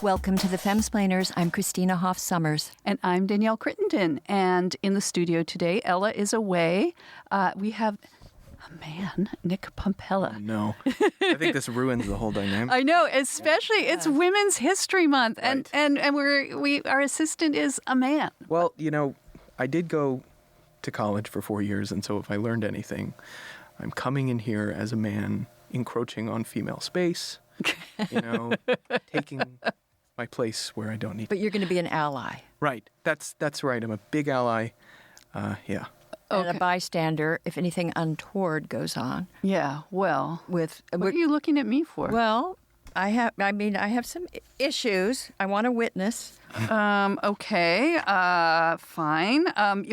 Welcome to the Femsplainers. I'm Christina Hoff-Sommers. And I'm Danielle Crittenden. And in the studio today, Ella is away. We have a man, Nick Pompella. No. I think this ruins the whole dynamic. I know, especially it's Women's History Month. Right. And our assistant is a man. Well, you know, I did go to college for 4 years, and so if I learned anything, I'm coming in here as a man, encroaching on female space, you know, taking my place where I don't need to. But you're going to be an ally. Right. That's right. I'm a big ally. Yeah. And a bystander if anything untoward goes on. Yeah, well, What are you looking at me for? Well, I have some issues. I want to witness. Okay, fine.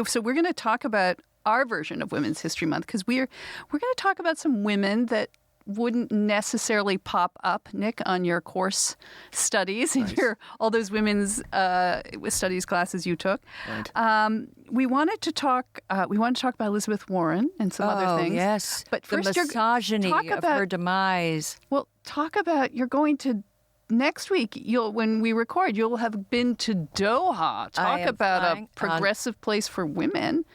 So we're going to talk about our version of Women's History Month because we're going to talk about some women that wouldn't necessarily pop up, Nick, on your course studies, Nice. in all those women's studies classes you took. Right. We wanted to talk about Elizabeth Warren and some other things. Oh, yes. But the first, misogyny talk of about her demise. Well, talk about you're going to. Next week, when we record, you'll have been to Doha. Talk am about a flying progressive place for women.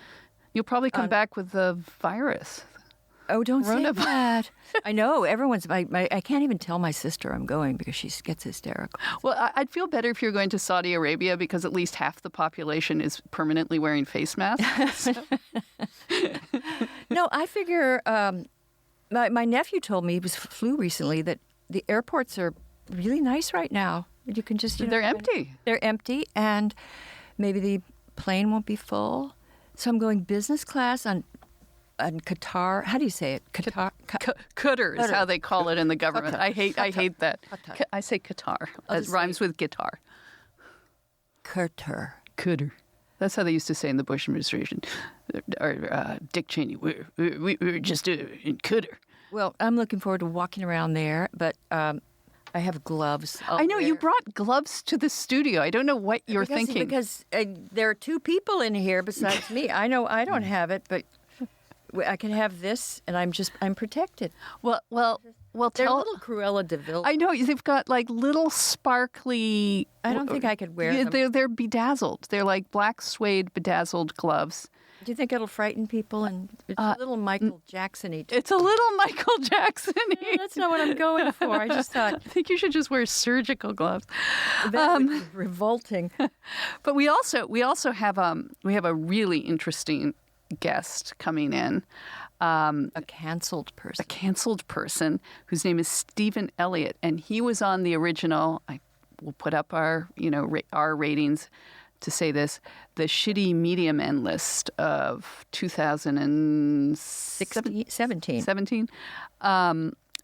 You'll probably come back with the virus. Oh, don't say Coronavirus. that. I know. Everyone's... I can't even tell my sister I'm going because she gets hysterical. Well, I'd feel better if you're going to Saudi Arabia because at least half the population is permanently wearing face masks. No, I figure... my nephew told me, he flew recently, that the airports are really nice right now. You can just... They're empty. They're empty, and maybe the plane won't be full. So I'm going business class on Qatar. How do you say it? Qatar. Qatar is how they call it in the government. I hate that. Qatar. I say Qatar. I'll It just rhymes say- with guitar. Qatar. Qatar. That's how they used to say in the Bush administration. Or Dick Cheney. We're just in Qatar. Well, I'm looking forward to walking around there, but I have gloves. I know you brought gloves to the studio. I don't know what you're thinking. Because there are two people in here besides me. I know I don't have it, but I can have this, and I'm protected. Well, They're tell. little Cruella de Vil. I know they've got like little sparkly. I don't think I could wear them. They're bedazzled. They're like black suede bedazzled gloves. Do you think it'll frighten people? And it's a little Michael Jackson-y. It's a little Michael Jackson. That's not what I'm going for. I just thought I think you should just wear surgical gloves. that would be revolting. But we also have a really interesting guest coming in. A canceled person. A canceled person whose name is Stephen Elliott, and he was on the original. I will put up our our ratings to say this: the shitty media men list of 2017,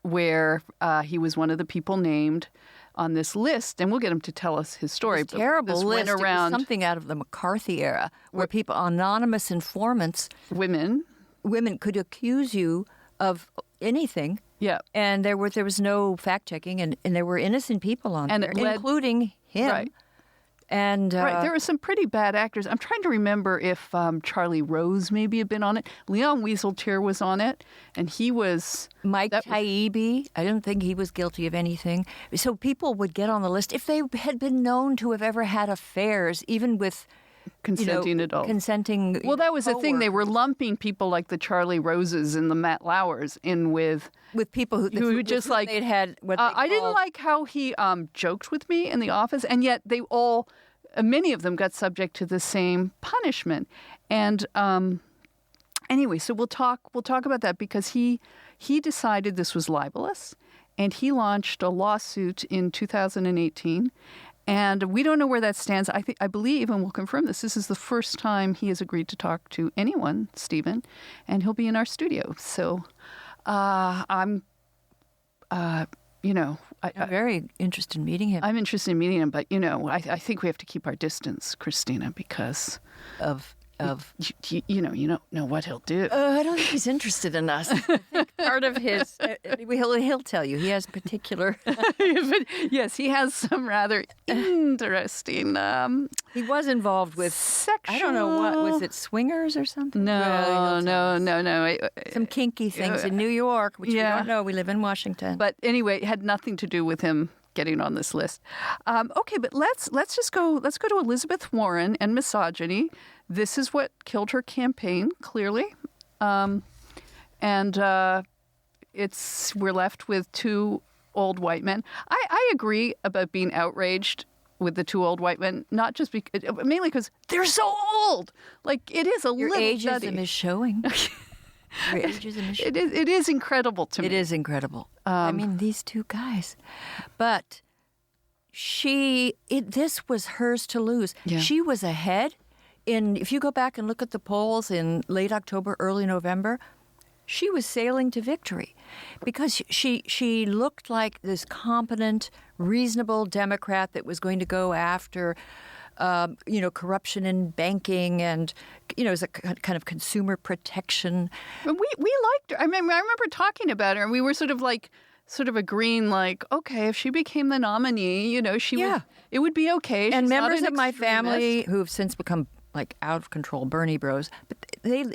where he was one of the people named on this list, and we'll get him to tell us his story. This terrible this list. went around It was something out of the McCarthy era, where people, anonymous informants, women could accuse you of anything. Yeah. And there was no fact checking, and there were innocent people on And there, it led- including him. Right. And Right, there were some pretty bad actors. I'm trying to remember if Charlie Rose maybe had been on it. Leon Wieseltier was on it, and he was... Mike that was- Taibbi, I don't think he was guilty of anything. So people would get on the list if they had been known to have ever had affairs, even with Consenting adults. Consenting. Well, that was the thing. They were coworkers. lumping people like the Charlie Roses and the Matt Lauers in with people who who just who like they'd had. What I didn't called- like how he joked with me in the office, and yet they all, many of them, got subject to the same punishment. And anyway, so we'll talk about that because he decided this was libelous, and he launched a lawsuit in 2018. And we don't know where that stands. I believe, and we'll confirm this, this is the first time he has agreed to talk to anyone, Stephen, and he'll be in our studio. So I'm very interested in meeting him. I'm interested in meeting him, but, I think we have to keep our distance, Christina, because of you don't know what he'll do. I don't think he's interested in us. I think part of his he'll tell you he has particular. But yes, he has some rather interesting. He was involved with sexual. I don't know what was it, swingers or something. No. Some kinky things in New York, which we don't know. We live in Washington. But anyway, it had nothing to do with him getting on this list. Okay, but let's go to Elizabeth Warren and misogyny. This is what killed her campaign, clearly. We're left with two old white men. I agree about being outraged with the two old white men, not just mainly because they're so old. Like, it is a Your little ageism nutty. is showing. Your ageism is showing. It is incredible to me. It is incredible. I mean, these two guys. But this was hers to lose. Yeah. She was ahead. If you go back and look at the polls in late October, early November, she was sailing to victory because she looked like this competent, reasonable Democrat that was going to go after, corruption in banking and, as a kind of consumer protection. We liked her. I remember talking about her, and we were sort of agreeing, like, okay, if she became the nominee, it would be okay. And She's members not of an my extremist. family who have since become like out of control Bernie bros, but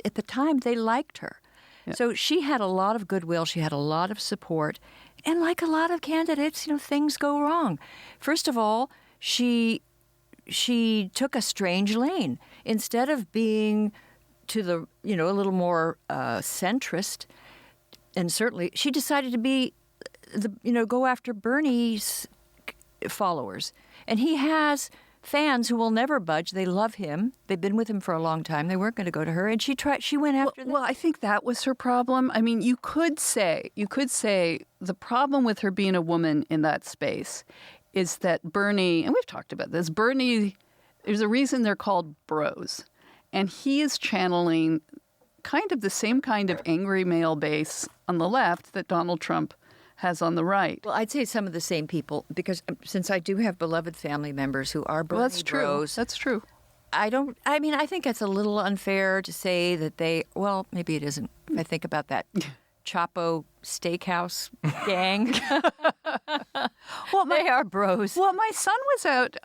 at the time they liked her. Yeah. So she had a lot of goodwill. She had a lot of support. And like a lot of candidates, things go wrong. First of all, she took a strange lane. Instead of being to the, a little more centrist, and certainly she decided to be, go after Bernie's followers. And he has fans who will never budge. They love him. They've been with him for a long time. They weren't going to go to her, and she went after them. Well, I think that was her problem. I mean, you could say the problem with her being a woman in that space is that Bernie, and we've talked about this, Bernie, there's a reason they're called bros, and he is channeling kind of the same kind of angry male base on the left that Donald Trump has on the right. Well, I'd say some of the same people, because since I do have beloved family members who are Bernie bros. That's true. I think it's a little unfair to say that maybe it isn't. I think about that Chapo Steakhouse gang. They are bros. Well, my son was out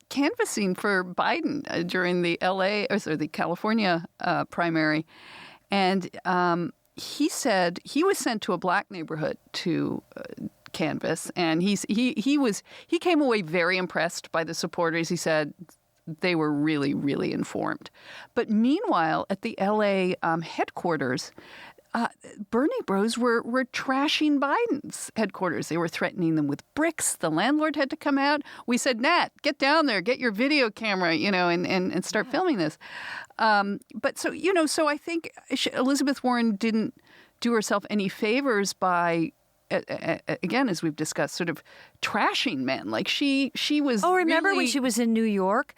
canvassing for Biden during the the California primary, and he said he was sent to a black neighborhood to canvass, and he came away very impressed by the supporters. He said they were really, really informed. But meanwhile, at the LA headquarters, Bernie bros were trashing Biden's headquarters. They were threatening them with bricks. The landlord had to come out. We said, Nat, get down there, get your video camera, and start filming this. But so I think Elizabeth Warren didn't do herself any favors by, again, as we've discussed, sort of trashing men. Like she was. Oh, remember really... when she was in New York?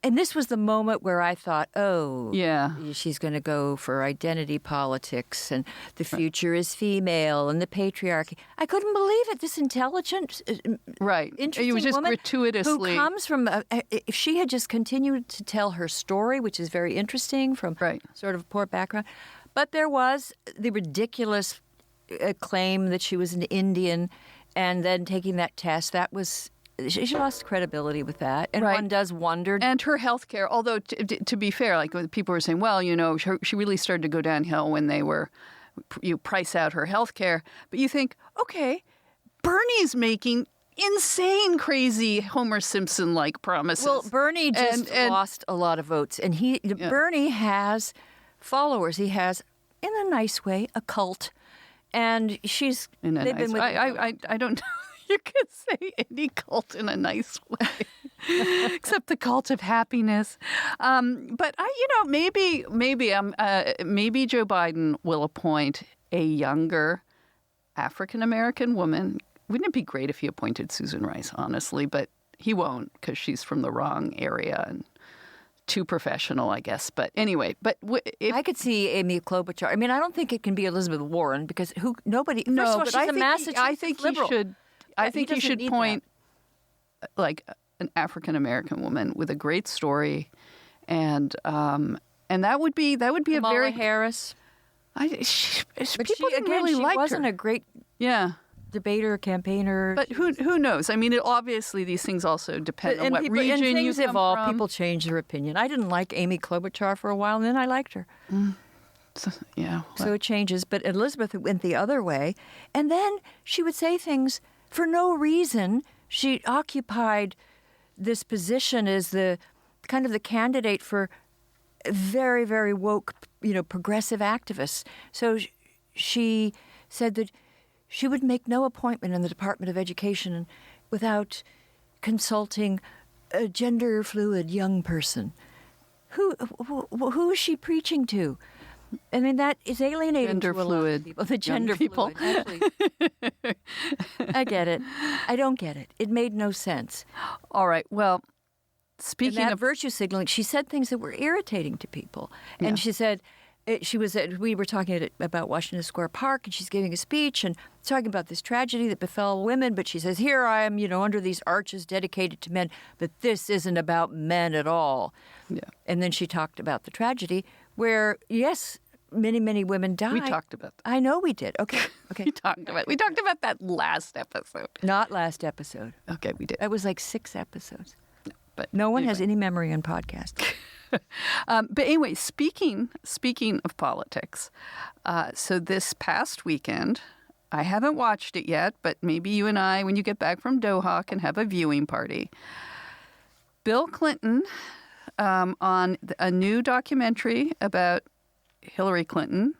And this was the moment where I thought, she's going to go for identity politics and the future is female and the patriarchy. I couldn't believe it. This intelligent, interesting it was just woman gratuitously who comes from. If she had just continued to tell her story, which is very interesting from sort of poor background, but there was the ridiculous claim that she was an Indian, and then taking that test, that was. She lost credibility with that, and one does wonder. And her health care, although to be fair, like people were saying, well, she really started to go downhill when you price out her health care. But you think, okay, Bernie's making insane, crazy Homer Simpson-like promises. Well, Bernie just lost a lot of votes, and Bernie has followers. He has, in a nice way, a cult, and she's. In a nice way. I don't know. You could say any cult in a nice way, except the cult of happiness. But maybe Joe Biden will appoint a younger African American woman. Wouldn't it be great if he appointed Susan Rice? Honestly, but he won't because she's from the wrong area and too professional, I guess. But anyway, I could see Amy Klobuchar. I mean, I don't think it can be Elizabeth Warren because nobody. First of all, she's a Massachusetts liberal. I think you should point like an African American woman with a great story, and that would be Kamala a very Harris. People didn't really like her. She wasn't a great debater, campaigner. But who knows? I mean, obviously these things also depend on what region you things come evolve. from. People change their opinion. I didn't like Amy Klobuchar for a while, and then I liked her. So it changes. But Elizabeth went the other way, and then she would say things for no reason, she occupied this position as the kind of the candidate for very, very woke, progressive activists. So she said that she would make no appointment in the Department of Education without consulting a gender fluid young person. Who is she preaching to? I mean, that is alienating to a lot of people. The gender people. Fluid, actually. I get it. I don't get it. It made no sense. All right. Well, speaking of virtue signaling, she said things that were irritating to people. Yeah. And she said, we were talking about Washington Square Park, and she's giving a speech and talking about this tragedy that befell women. But she says, here I am, under these arches dedicated to men, but this isn't about men at all. Yeah. And then she talked about the tragedy where, yes, many, many women died. We talked about that. I know we did. Okay. We talked about that last episode. Not last episode. Okay, we did. That was like 6 episodes. But no one has any memory on podcasts. But anyway, speaking of politics, so this past weekend, I haven't watched it yet, but maybe you and I, when you get back from Doha, can have a viewing party. Bill Clinton, on a new documentary about Hillary Clinton,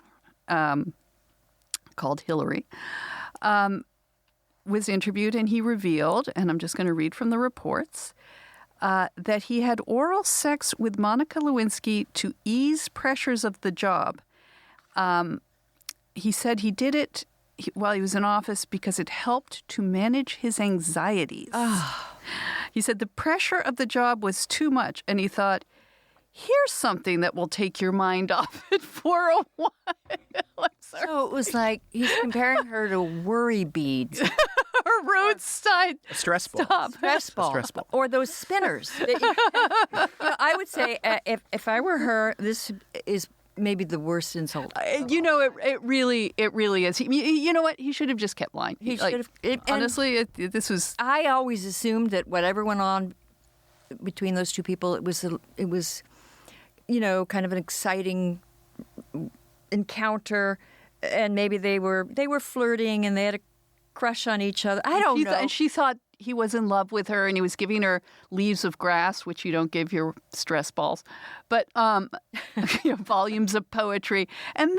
called Hillary, was interviewed, and he revealed, and I'm just going to read from the reports, that he had oral sex with Monica Lewinsky to ease pressures of the job. He said he did it while he was in office because it helped to manage his anxieties. He said the pressure of the job was too much, and he thought, here's something that will take your mind off it for a while. I'm sorry. So it was like he's comparing her to worry beads. Or roadside stress ball. Stress ball. Or those spinners. I would say if I were her, this is maybe the worst insult. It really is. You know what? He should have just kept lying. He should have. Honestly, this was. I always assumed that whatever went on between those two people, it was, kind of an exciting encounter, and maybe they were flirting and they had a crush on each other. I don't know. And she thought he was in love with her, and he was giving her leaves of grass, which you don't give your stress balls, but volumes of poetry. And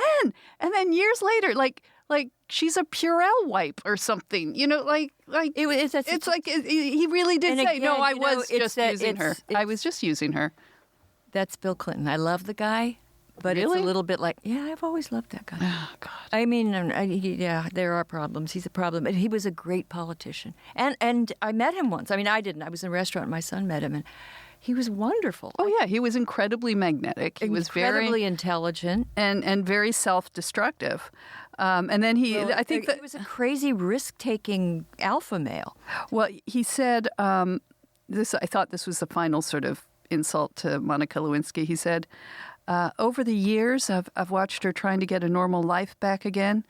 then years later, like she's a Purell wipe or something. It's like he really did say, no, I was just using her. I was just using her. That's Bill Clinton. I love the guy. But really? It's a little bit like, I've always loved that guy. Oh, God. I mean, there are problems. He's a problem. But he was a great politician. And I met him once. I mean, I didn't. I was in a restaurant. My son met him. And he was wonderful. Oh, yeah. He was incredibly magnetic. He was incredibly intelligent. And very self-destructive. And then he was a crazy risk-taking alpha male. Well, he said, I thought this was the final sort of insult to Monica Lewinsky. He said, over the years, I've watched her trying to get a normal life back again,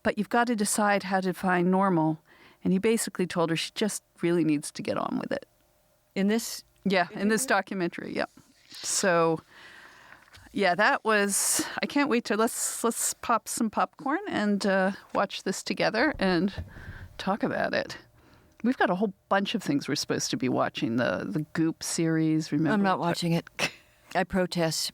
but you've got to decide how to define normal. And he basically told her she just really needs to get on with it. In this? Yeah, in this documentary, yeah. So, yeah, that was, I can't wait to, let's pop some popcorn and watch this together and talk about it. We've got a whole bunch of things we're supposed to be watching. The Goop series, remember? I'm not watching it. I protest.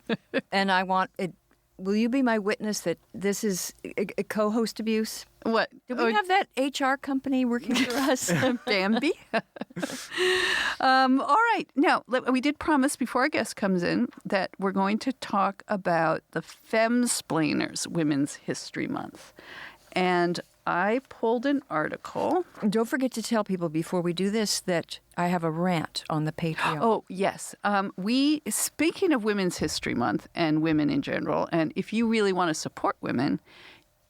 And I want it. Will you be my witness that this is a co-host abuse? What? Do we have that HR company working for us? Bambi? All right. Now, we did promise before our guest comes in that we're going to talk about the Femsplainers Women's History Month. And I pulled an article. Don't forget to tell people before we do this that I have a rant on the Patreon. Oh, yes. Speaking of Women's History Month and women in general, and if you really want to support women,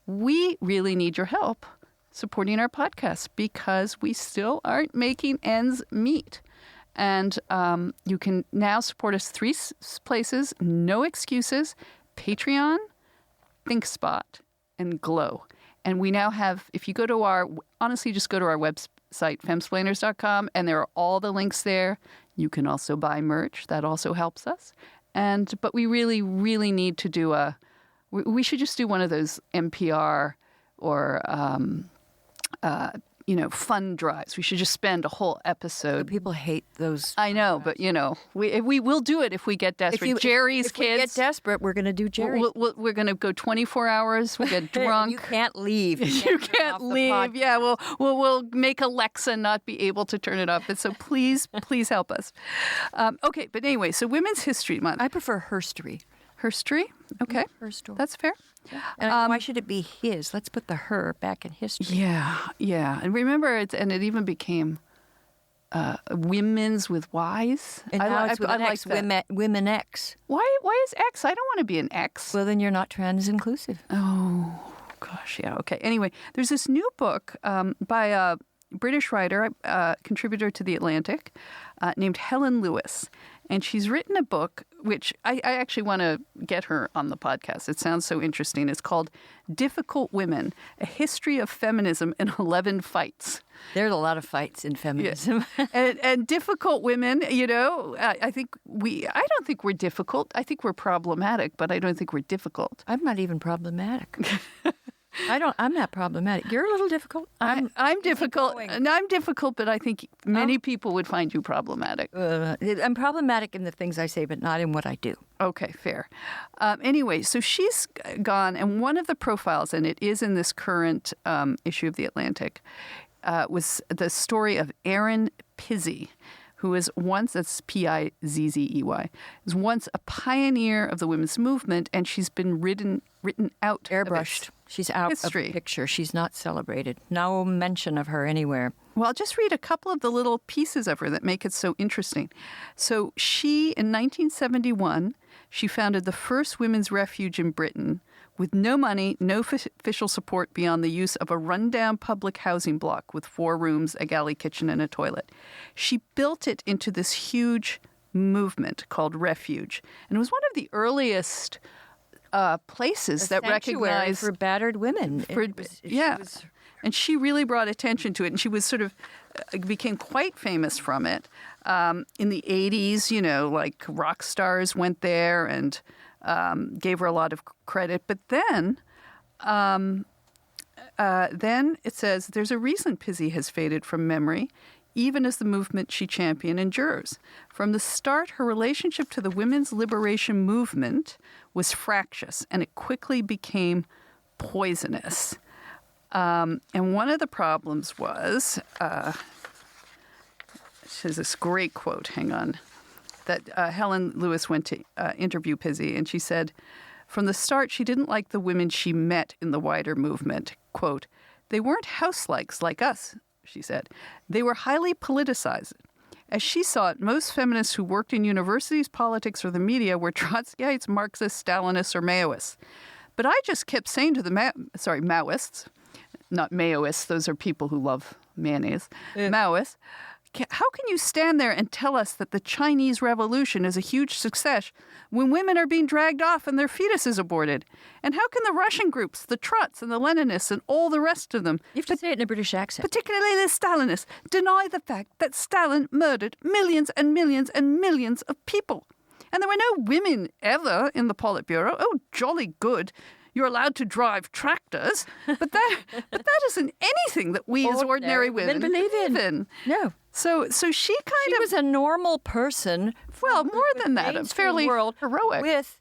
we really need your help supporting our podcast because we still aren't making ends meet. And you can now support us 3 places, no excuses, Patreon, ThinkSpot, and Glow. And we now have, if you go to just go to our website, femsplainers.com, and there are all the links there. You can also buy merch. That also helps us. But we really, really need to do we should just do one of those NPR or fund drives. We should just spend a whole episode. But people hate those. I know, but we will do it if we get desperate. Jerry's if kids. we get desperate, we're going to do Jerry. We're going to go 24 hours. We'll get drunk. You can't leave. You can't leave. Yeah, we'll make Alexa not be able to turn it off. And so please help us. Okay, but anyway, so Women's History Month. I prefer herstory. Herstory? Okay. Herstory. That's fair. And why should it be his? Let's put the her back in history. Yeah. And remember, it even became women's with Y's. And now it's with an X, women X. Why is X? I don't want to be an X. Well, then you're not trans inclusive. Oh, gosh, yeah. Okay. Anyway, there's this new book by a British writer, contributor to The Atlantic, named Helen Lewis. And she's written a book, which I actually want to get her on the podcast. It sounds so interesting. It's called Difficult Women, A History of Feminism in 11 Fights. There's a lot of fights in feminism. Yeah. and difficult women, I don't think we're difficult. I think we're problematic, but I don't think we're difficult. I'm not even problematic. I'm not problematic. You're a little difficult. I'm difficult. And I'm difficult, but I think many people would find you problematic. I'm problematic in the things I say, but not in what I do. Okay, fair. Anyway, so she's gone, and one of the profiles, and it is in this current issue of The Atlantic, was the story of Erin Pizzey, who was once, that's Pizzey, was once a pioneer of the women's movement, and she's been written out. Airbrushed. She's out history. Of the picture. She's not celebrated. No mention of her anywhere. Well, I'll just read a couple of the little pieces of her that make it so interesting. So she, in 1971, she founded the first women's refuge in Britain with no money, no official support beyond the use of a rundown public housing block with 4 rooms, a galley kitchen, and a toilet. She built it into this huge movement called Refuge. And it was one of the earliest places that recognized for battered women. And she really brought attention to it, and she was sort of became quite famous from it. In the 80s, like rock stars went there and gave her a lot of credit. But then it says there's a reason Pizzey has faded from memory, even as the movement she championed endures. From the start, her relationship to the women's liberation movement was fractious, and it quickly became poisonous. And one of the problems was, she has this great quote, hang on, that Helen Lewis went to interview Pizzey, and she said, from the start, she didn't like the women she met in the wider movement. Quote, they weren't house-likes like us, she said. They were highly politicized. As she saw it, most feminists who worked in universities, politics, or the media were Trotskyites, Marxists, Stalinists, or Maoists. But I just kept saying to the Maoists, not Maoists, those are people who love mayonnaise, Maoists, how can you stand there and tell us that the Chinese Revolution is a huge success when women are being dragged off and their fetuses aborted? And how can the Russian groups, the Trots and the Leninists and all the rest of them, you have to say it in a British accent, particularly the Stalinists, deny the fact that Stalin murdered millions and millions and millions of people? And there were no women ever in the Politburo. Oh, jolly good. You're allowed to drive tractors, but that isn't anything that we as ordinary women believe in. No. So she was a normal person. Well, more than that, a fairly heroic. With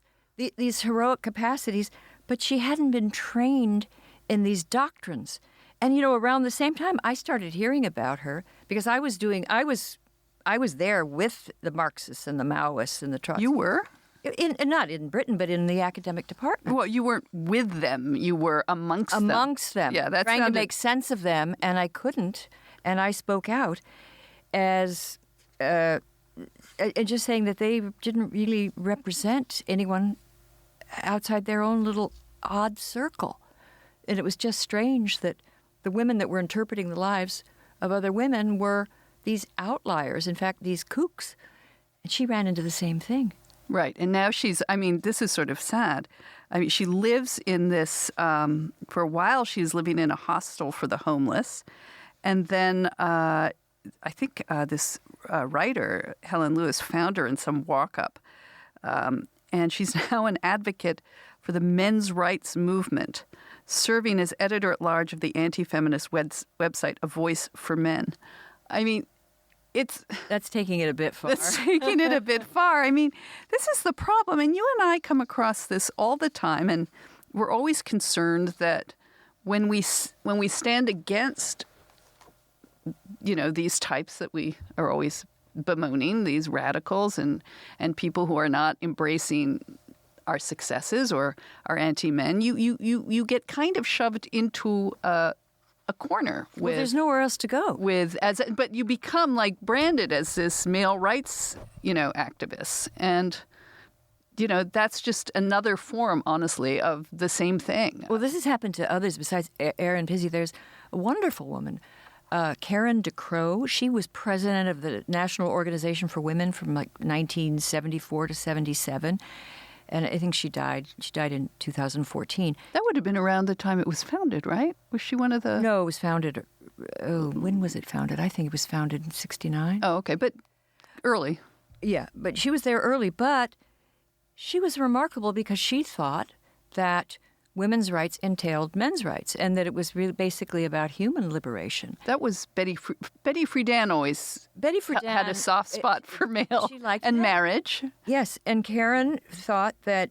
these heroic capacities, but she hadn't been trained in these doctrines. And, around the same time, I started hearing about her because I was there with the Marxists and the Maoists and the Trotskyists. You were? Not in Britain, but in the academic department. Well, you weren't with them. You were amongst them. Amongst them. Yeah, that's trying to make sense of them, and I couldn't. And I spoke out as just saying that they didn't really represent anyone outside their own little odd circle. And it was just strange that the women that were interpreting the lives of other women were these outliers, in fact, these kooks. And she ran into the same thing. Right. And now this is sort of sad. She lives in this, for a while she's living in a hostel for the homeless. And then I think this writer, Helen Lewis, found her in some walk-up. And she's now an advocate for the men's rights movement. serving as editor-at-large of the anti-feminist website A Voice for Men. I mean, That's taking it a bit far. That's taking it a bit far. I mean, this is the problem. And you and I come across this all the time. And we're always concerned that when we stand against, these types that we are always bemoaning, these radicals and people who are not embracing our successes or are anti-men, you get kind of shoved into a corner. Well, there's nowhere else to go. But you become like branded as this male rights, activist. And, that's just another form, honestly, of the same thing. Well, this has happened to others besides Erin Pizzey. There's a wonderful woman, Karen DeCrow. She was president of the National Organization for Women from like 1974 to 77. And I think she died. She died in 2014. That would have been around the time it was founded, right? Was she one of the... No, it was founded... when was it founded? I think it was founded in 69. Oh, okay. But early. Yeah, but she was there early. But she was remarkable because she thought that women's rights entailed men's rights and that it was really basically about human liberation. That was Betty Friedan always had a soft spot for male she liked and that. Marriage. Yes, and Karen thought that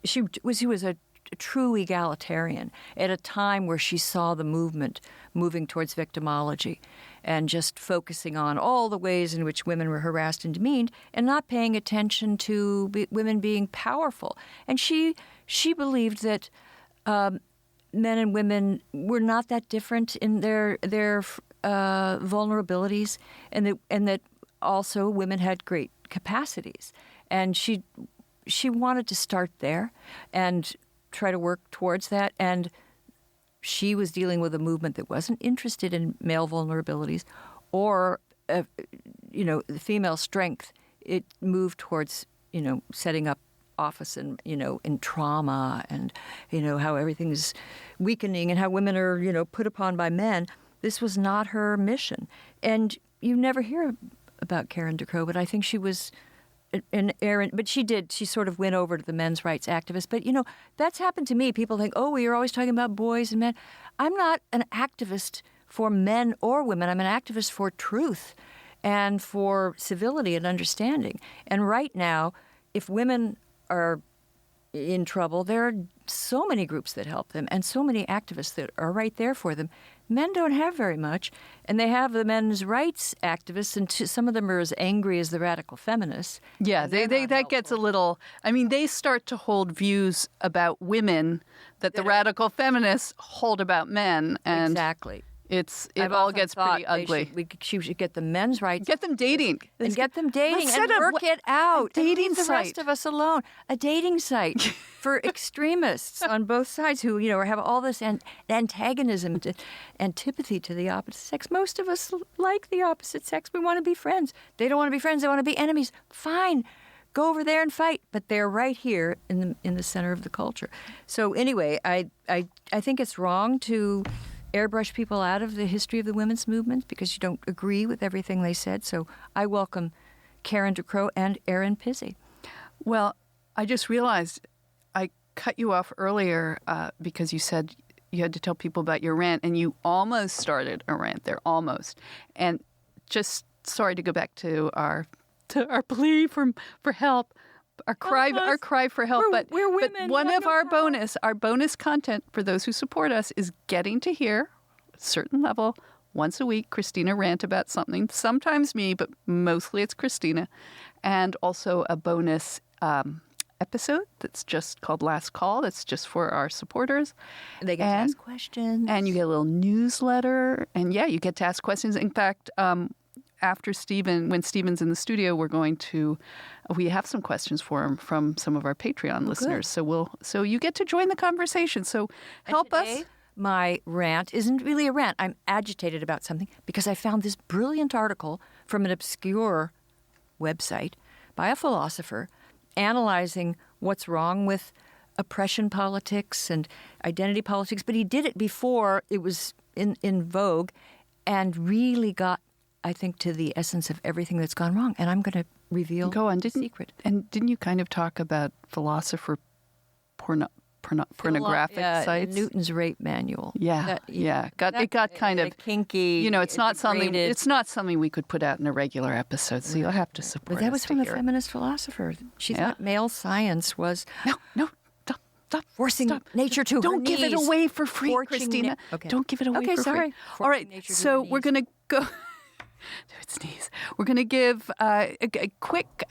she was a true egalitarian at a time where she saw the movement moving towards victimology and just focusing on all the ways in which women were harassed and demeaned and not paying attention to women being powerful. And she believed that men and women were not that different in their vulnerabilities, and that also women had great capacities. And she wanted to start there and try to work towards that. And she was dealing with a movement that wasn't interested in male vulnerabilities or the female strength. It moved towards setting up office and in trauma and how everything's weakening and how women are put upon by men. This was not her mission, and you never hear about Karen DeCrow, but I think she was an Erin. But she sort of went over to the men's rights activist. But that's happened to me. People think, oh, you're always talking about boys and men. I'm not an activist for men or women. I'm an activist for truth and for civility and understanding. And right now, if women are in trouble, there are so many groups that help them and so many activists that are right there for them. Men don't have very much, and they have the men's rights activists, and some of them are as angry as the radical feminists. Yeah, that gets a little... I mean, they start to hold views about women that the radical feminists hold about men. And exactly. It all gets pretty ugly. She should get the men's rights. Get them dating. And get them dating and work it out. Dating leave the rest of us alone. A dating site for extremists on both sides who, have all this antagonism, antipathy to the opposite sex. Most of us like the opposite sex. We want to be friends. They don't want to be friends. They want to be enemies. Fine. Go over there and fight. But they're right here in the center of the culture. So anyway, I think it's wrong to airbrush people out of the history of the women's movement because you don't agree with everything they said. So I welcome Karen DeCrow and Erin Pizzey. Well, I just realized I cut you off earlier because you said you had to tell people about your rant, and you almost started a rant there, almost. And just sorry to go back to our plea for help. Our cry for help, we're women. But one of our bonus content for those who support us is getting to hear a certain level once a week Christina rant about something. Sometimes me, but mostly it's Christina, and also a bonus episode that's just called Last Call. That's just for our supporters. They get to ask questions, and you get a little newsletter, and you get to ask questions. In fact, after when Stephen's in the studio, we have some questions for him from some of our Patreon listeners. Good. So you get to join the conversation. So help us. My rant isn't really a rant. I'm agitated about something because I found this brilliant article from an obscure website by a philosopher analyzing what's wrong with oppression politics and identity politics. But he did it before it was in vogue and really got, I think, to the essence of everything that's gone wrong. And I'm going to reveal the secret. And didn't you kind of talk about philosopher pornographic sites. Newton's Rape Manual. It got kind of kinky. It's not something we could put out in a regular episode. So you'll have to support. But that was from a hear. feminist philosopher. She thought male science was Stop. forcing nature to her Don't give it knees. away for free, Forging Christina. Okay. Don't give it away for sorry. free. All right, Forging nature to so her we're knees. going to go. Sneeze. We're going to give a quick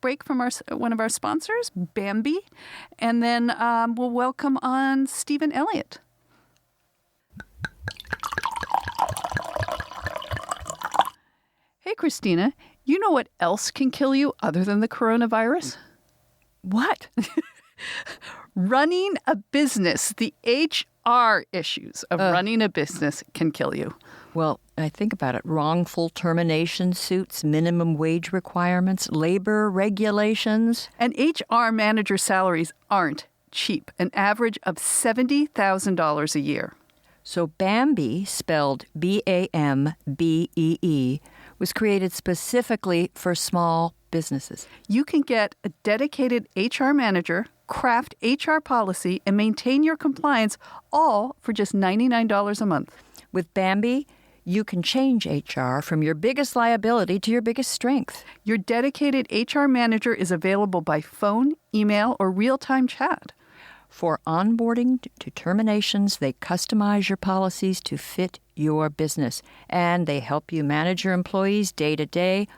break from one of our sponsors, Bambi, and then we'll welcome on Stephen Elliott. Hey, Christina, you know what else can kill you other than the coronavirus? What? Running a business. The HR issues of running a business can kill you. Well, I think about it. Wrongful termination suits, minimum wage requirements, labor regulations. And HR manager salaries aren't cheap, an average of $70,000 a year. So Bambi, spelled B-A-M-B-E-E, was created specifically for small businesses. You can get a dedicated HR manager, craft HR policy, and maintain your compliance all for just $99 a month. With Bambi, you can change HR from your biggest liability to your biggest strength. Your dedicated HR manager is available by phone, email, or real-time chat. For onboarding to terminations, they customize your policies to fit your business, and they help you manage your employees day to day,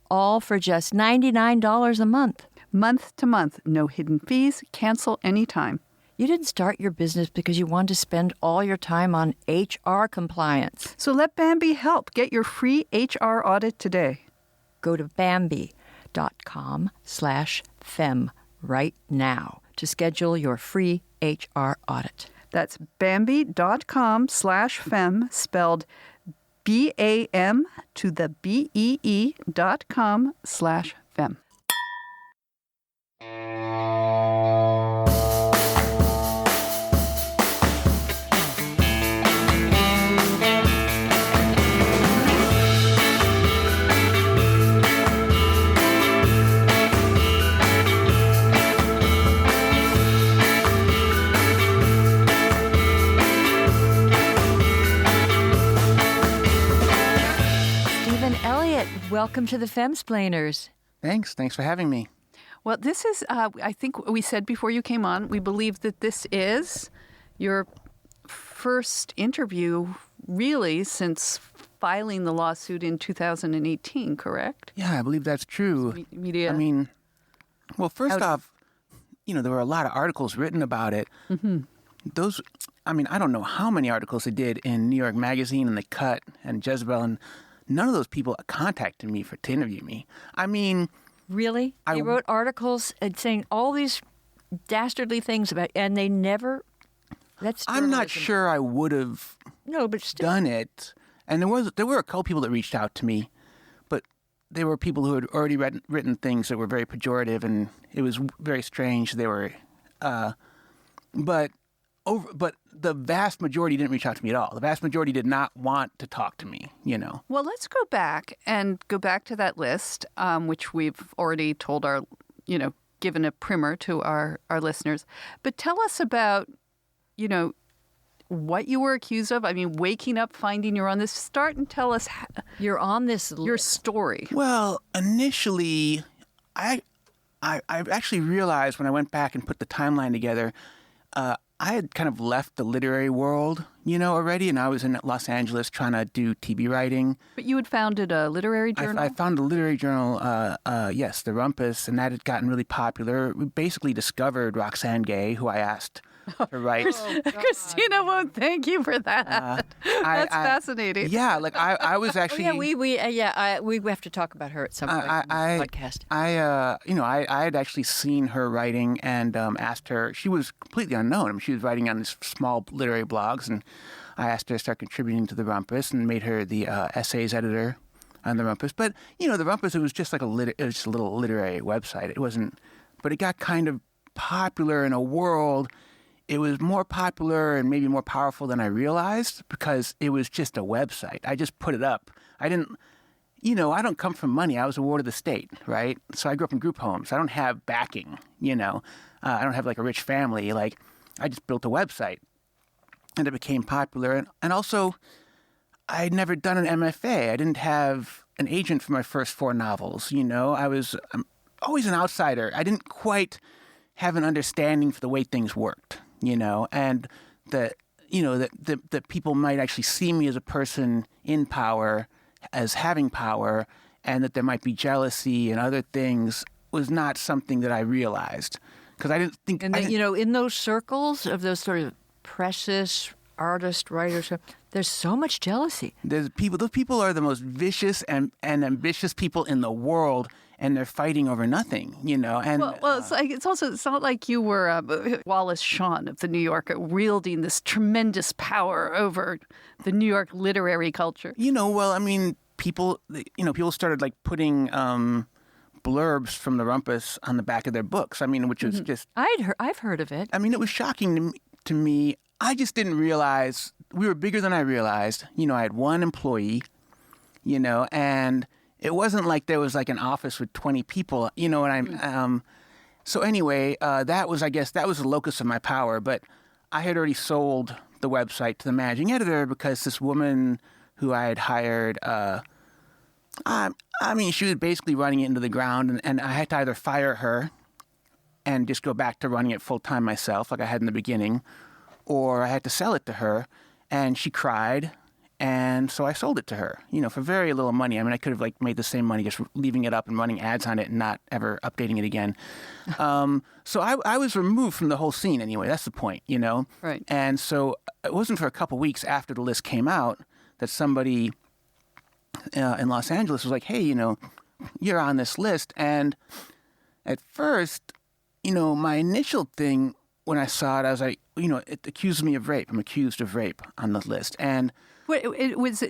all for just $99 a month. Month to month, no hidden fees, cancel anytime. You didn't start your business because you wanted to spend all your time on HR compliance. So let Bambi help. Get your free HR audit today. Go to Bambi.com/fem right now to schedule your free HR audit. That's Bambi.com/fem, spelled BAM to the BEE.com/fem. Welcome to the Femsplainers. Thanks for having me. Well, this is, I think we said before you came on, we believe that this is your first interview really since filing the lawsuit in 2018, correct? Yeah, I believe that's true. Media. I mean, well, first off, there were a lot of articles written about it. Mm-hmm. Those, I don't know how many articles they did in New York Magazine and The Cut and Jezebel, and none of those people contacted me to interview me. Really? They wrote articles saying all these dastardly things about, and they never. That's. I'm not sure I would have. No, but still done it. And there were a couple people that reached out to me, but they were people who had already written things that were very pejorative, and it was very strange. They were, but the vast majority didn't reach out to me at all. The vast majority did not want to talk to me, Well, let's go back to that list, which we've already told our, given a primer to our listeners. But tell us about, what you were accused of. Waking up, finding you're on this. Start and tell us you're on this your story. Well, initially, I actually realized when I went back and put the timeline together, I had kind of left the literary world, already, and I was in Los Angeles trying to do TV writing. But you had founded a literary journal? I founded a literary journal, yes, The Rumpus, and that had gotten really popular. We basically discovered Roxane Gay, who I asked to write. Christina won't thank you for that. That's fascinating. Yeah, I was actually. We have to talk about her at some point in the podcast. I had actually seen her writing and asked her. She was completely unknown. She was writing on these small literary blogs, and I asked her to start contributing to The Rumpus and made her the essays editor on The Rumpus. But The Rumpus, it was just like a little literary website. It wasn't, but it got kind of popular in a world. It was more popular and maybe more powerful than I realized because it was just a website. I just put it up. I didn't, I don't come from money. I was a ward of the state, right? So I grew up in group homes. I don't have backing, I don't have like a rich family. Like, I just built a website, and it became popular. And also, I had never done an MFA. I didn't have an agent for my first 4 novels. I'm always an outsider. I didn't quite have an understanding for the way things worked, and that people might actually see me as a person in power, as having power, and that there might be jealousy and other things was not something that I realized. Because I didn't think... And in those circles of those sort of precious artists, writers, there's so much jealousy. Those people are the most vicious and ambitious people in the world, and they're fighting over nothing, And well, it's not like you were Wallace Shawn of the New Yorker, wielding this tremendous power over the New York literary culture. People started like putting blurbs from the Rumpus on the back of their books. Which was just... I've heard of it. It was shocking to me. I just didn't realize we were bigger than I realized. I had one employee, and it wasn't like there was like an office with 20 people, so anyway, that was the locus of my power. But I had already sold the website to the managing editor because this woman who I had hired, she was basically running it into the ground, and I had to either fire her and just go back to running it full time myself, like I had in the beginning, or I had to sell it to her, and she cried, and so I sold it to her, for very little money. I could have like made the same money just leaving it up and running ads on it and not ever updating it again. So I was removed from the whole scene anyway. That's the point, Right. And so it wasn't for a couple weeks after the list came out that somebody in Los Angeles was like, hey, you're on this list. And at first, my initial thing when I saw it, I was like, it accuses me of rape. I'm accused of rape on the list. And It was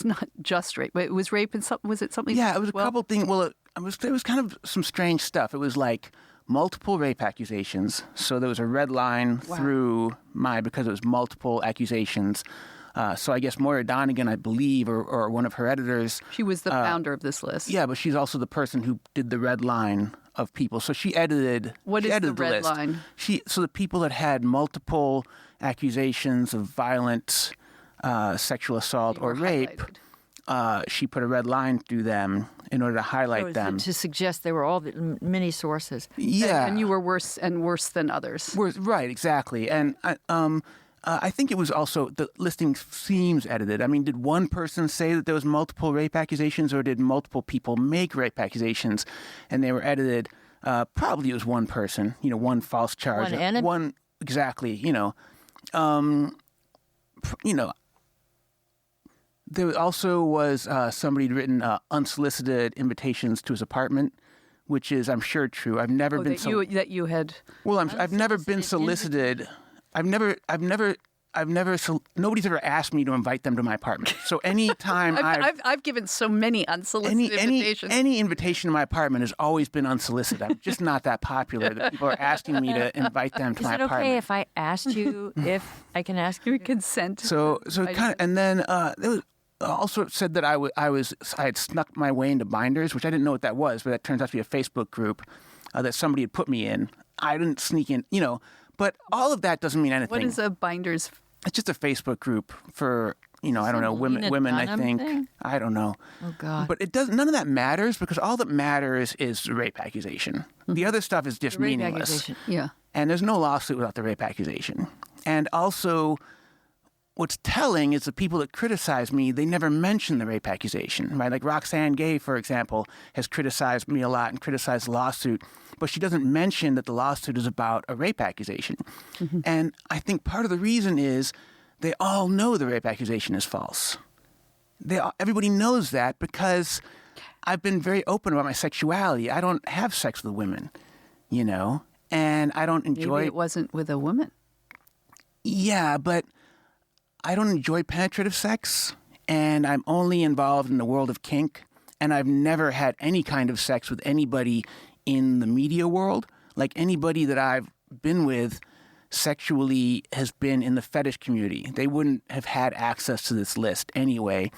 not just rape, but it was rape and something. Was it something? Yeah, it was a couple things. Well, it was kind of some strange stuff. It was like multiple rape accusations. So there was a red line through because it was multiple accusations. So I guess Moira Donegan, I believe, or one of her editors. She was the founder of this list. Yeah, but she's also the person who did the red line of people. So she edited. What is the red line? So the people that had multiple accusations of violent sexual assault or rape, she put a red line through them in order to highlight them. To suggest they were all many sources. Yeah. And you were worse than others. Right, exactly. And I think it was also, the listing seems edited. Did one person say that there was multiple rape accusations, or did multiple people make rape accusations and they were edited? Probably it was one person, one false charge. One enemy. One, exactly, There also was somebody who'd written unsolicited invitations to his apartment, which is, I'm sure, true. I've never been that you had. Well, I've never been solicited. Nobody's ever asked me to invite them to my apartment. So anytime I've given so many unsolicited invitations. Any invitation to my apartment has always been unsolicited. I'm just not that popular that people are asking me to invite them to my apartment. Is it okay if I asked you if I can ask your consent? So kind of, and then there was also said that I had snuck my way into Binders, which I didn't know what that was, but that turns out to be a Facebook group that somebody had put me in. I didn't sneak in, but all of that doesn't mean anything. What is a Binders? It's just a Facebook group for, I don't know, women, I think. Thing? I don't know. Oh, God. But none of that matters, because all that matters is the rape accusation. The other stuff is just meaningless. Accusation. Yeah. And there's no lawsuit without the rape accusation. And also, what's telling is the people that criticize me, they never mention the rape accusation, right? Like Roxane Gay, for example, has criticized me a lot and criticized the lawsuit, but she doesn't mention that the lawsuit is about a rape accusation. Mm-hmm. And I think part of the reason is they all know the rape accusation is false. Everybody knows that because I've been very open about my sexuality. I don't have sex with women, and I don't enjoy... Maybe it wasn't with a woman. Yeah, but I don't enjoy penetrative sex, and I'm only involved in the world of kink, and I've never had any kind of sex with anybody in the media world. Like, anybody that I've been with sexually has been in the fetish community. They wouldn't have had access to this list anyway.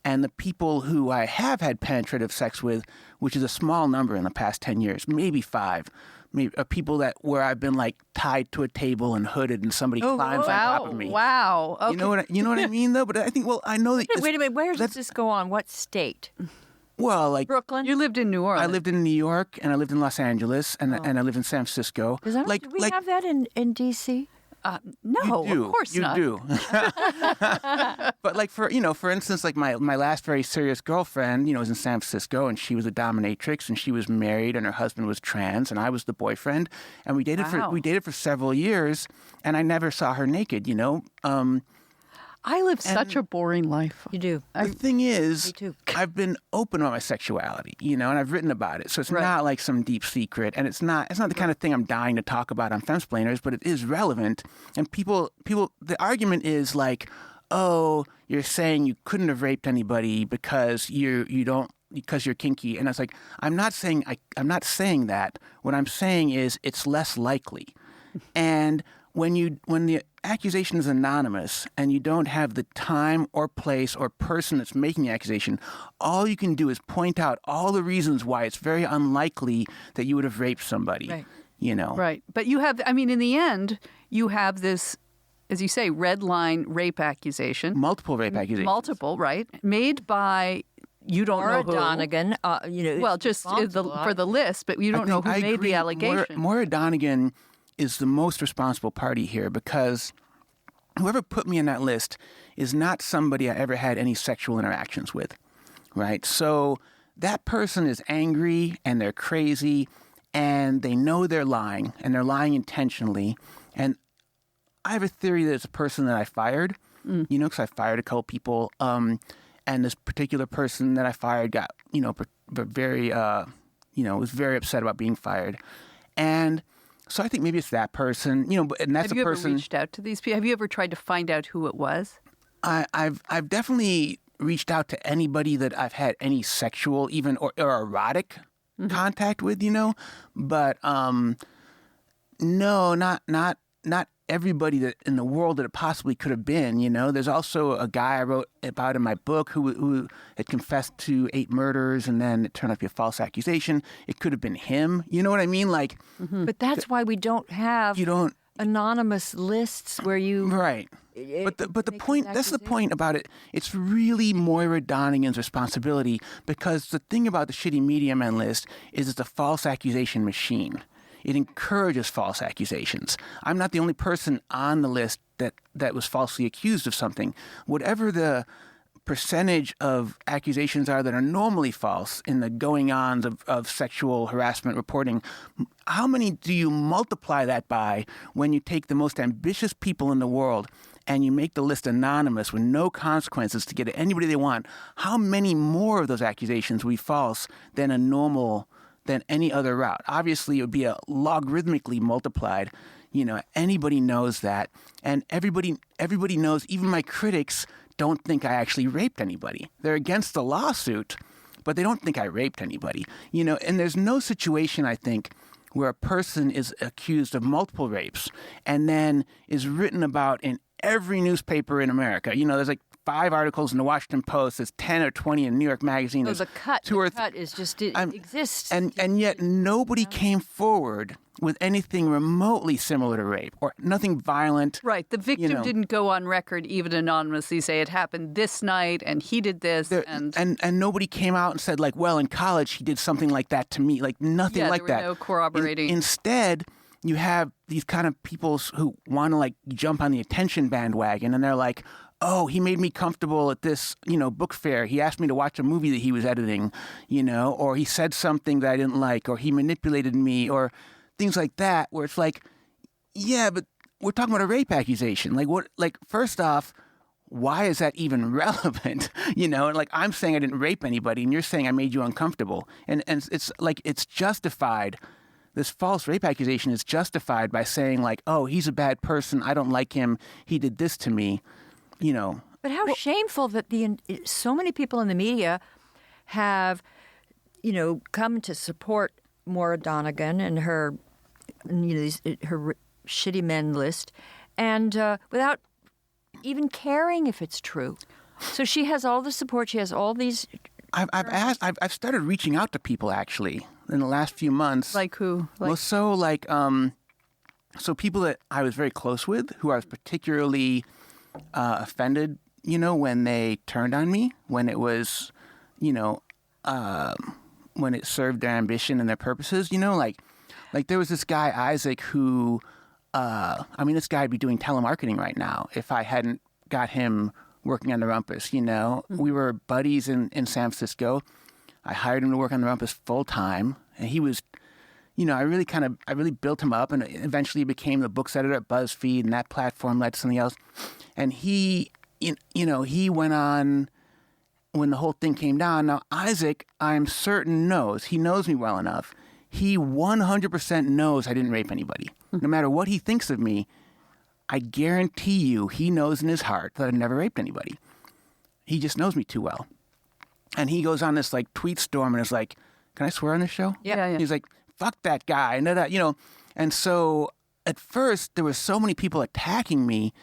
And the people who I have had penetrative sex with, which is a small number in the past 10 years, maybe 5, maybe people where I've been like tied to a table and hooded, and somebody climbs on top of me. Wow. Okay. You know what I mean, though. But I think, well, I know that. Wait a minute. Where does this go on? What state? Well, like Brooklyn. You lived in New Orleans. I lived in New York, and I lived in Los Angeles, and I lived in San Francisco. Do we have that in D.C.? No, you do. of course not. You do. But like for instance, like my last very serious girlfriend, was in San Francisco, and she was a dominatrix, and she was married, and her husband was trans, and I was the boyfriend, and we dated for several years, and I never saw her naked. I live such a boring life. You do. The thing is, Me too. I've been open about my sexuality, and I've written about it. So it's not like some deep secret, and it's not the kind of thing I'm dying to talk about on Femsplainers, but it is relevant. And people, the argument is like, oh, you're saying you couldn't have raped anybody because because you're kinky. And I was like, I'm not saying that. What I'm saying is it's less likely. And when the accusation is anonymous and you don't have the time or place or person that's making the accusation, all you can do is point out all the reasons why it's very unlikely that you would have raped somebody. Right. Right. But you have, in the end, you have this, as you say, red line rape accusation. Multiple rape accusations. Multiple, right? Made by you don't know who. Donegan, Well, just for the list, but you don't know who made the allegation. Maura Donegan is the most responsible party here, because whoever put me in that list is not somebody I ever had any sexual interactions with, right? So that person is angry and they're crazy and they know they're lying, and they're lying intentionally. And I have a theory that it's a person that I fired, because I fired a couple people, and this particular person that I fired got, very, was very upset about being fired. And so I think maybe it's that person, and that's a person. Have you ever reached out to these people? Have you ever tried to find out who it was? I've definitely reached out to anybody that I've had any sexual, even or erotic contact with, but no, not everybody that in the world that it possibly could have been. There's also a guy I wrote about in my book who had confessed to 8 murders, and then it turned out to be a false accusation. It could have been him. You know what I mean? Like, But that's why we don't have anonymous lists where you right. But the point, that's the point about it. It's really Moira Donegan's responsibility, because the thing about the shitty media men list is it's a false accusation machine. It encourages false accusations. I'm not the only person on the list that was falsely accused of something. Whatever the percentage of accusations are that are normally false in the going-ons of sexual harassment reporting, how many do you multiply that by when you take the most ambitious people in the world and you make the list anonymous with no consequences to get at anybody they want? How many more of those accusations would be false than any other route? Obviously, it would be a logarithmically multiplied. Anybody knows that. And everybody knows, even my critics don't think I actually raped anybody. They're against the lawsuit, but they don't think I raped anybody. And there's no situation, I think, where a person is accused of multiple rapes and then is written about in every newspaper in America. There's like 5 articles in the Washington Post. There's 10 or 20 in New York Magazine. the cut is just exists. And yet nobody came forward with anything remotely similar to rape or nothing violent. Right. The victim didn't go on record, even anonymously, say it happened this night and he did this. And nobody came out and said, like, well, in college he did something like that to me. Like, nothing like that. There were no corroborating. Instead, you have these kind of people who want to, like, jump on the attention bandwagon, and they're like, oh, he made me comfortable at this, book fair. He asked me to watch a movie that he was editing, or he said something that I didn't like, or he manipulated me, or things like that, where it's like, yeah, but we're talking about a rape accusation. Like, what? Like, first off, why is that even relevant? And like, I'm saying I didn't rape anybody, and you're saying I made you uncomfortable, and it's like, it's justified. This false rape accusation is justified by saying, like, oh, he's a bad person. I don't like him. He did this to me. But how shameful that so many people in the media have, come to support Maura Donegan and her, her shitty men list, and without even caring if it's true. So she has all the support. She has all these. I've started reaching out to people, actually. in the last few months. Like who? Well, so people that I was very close with, who I was particularly offended, when they turned on me, when it was, when it served their ambition and their purposes, like there was this guy, Isaac, who, this guy would be doing telemarketing right now if I hadn't got him working on the Rumpus, Mm-hmm. We were buddies in San Francisco. I hired him to work on the Rumpus full time, and he was, I really built him up, and eventually became the books editor at BuzzFeed, and that platform led to something else. And he went on when the whole thing came down. Now, Isaac, I'm certain he knows me well enough. He 100% knows I didn't rape anybody. No matter what he thinks of me, I guarantee you he knows in his heart that I've never raped anybody. He just knows me too well. And he goes on this tweet storm and is like, can I swear on this show? Yeah. He's like, fuck that guy. And so at first there were so many people attacking me.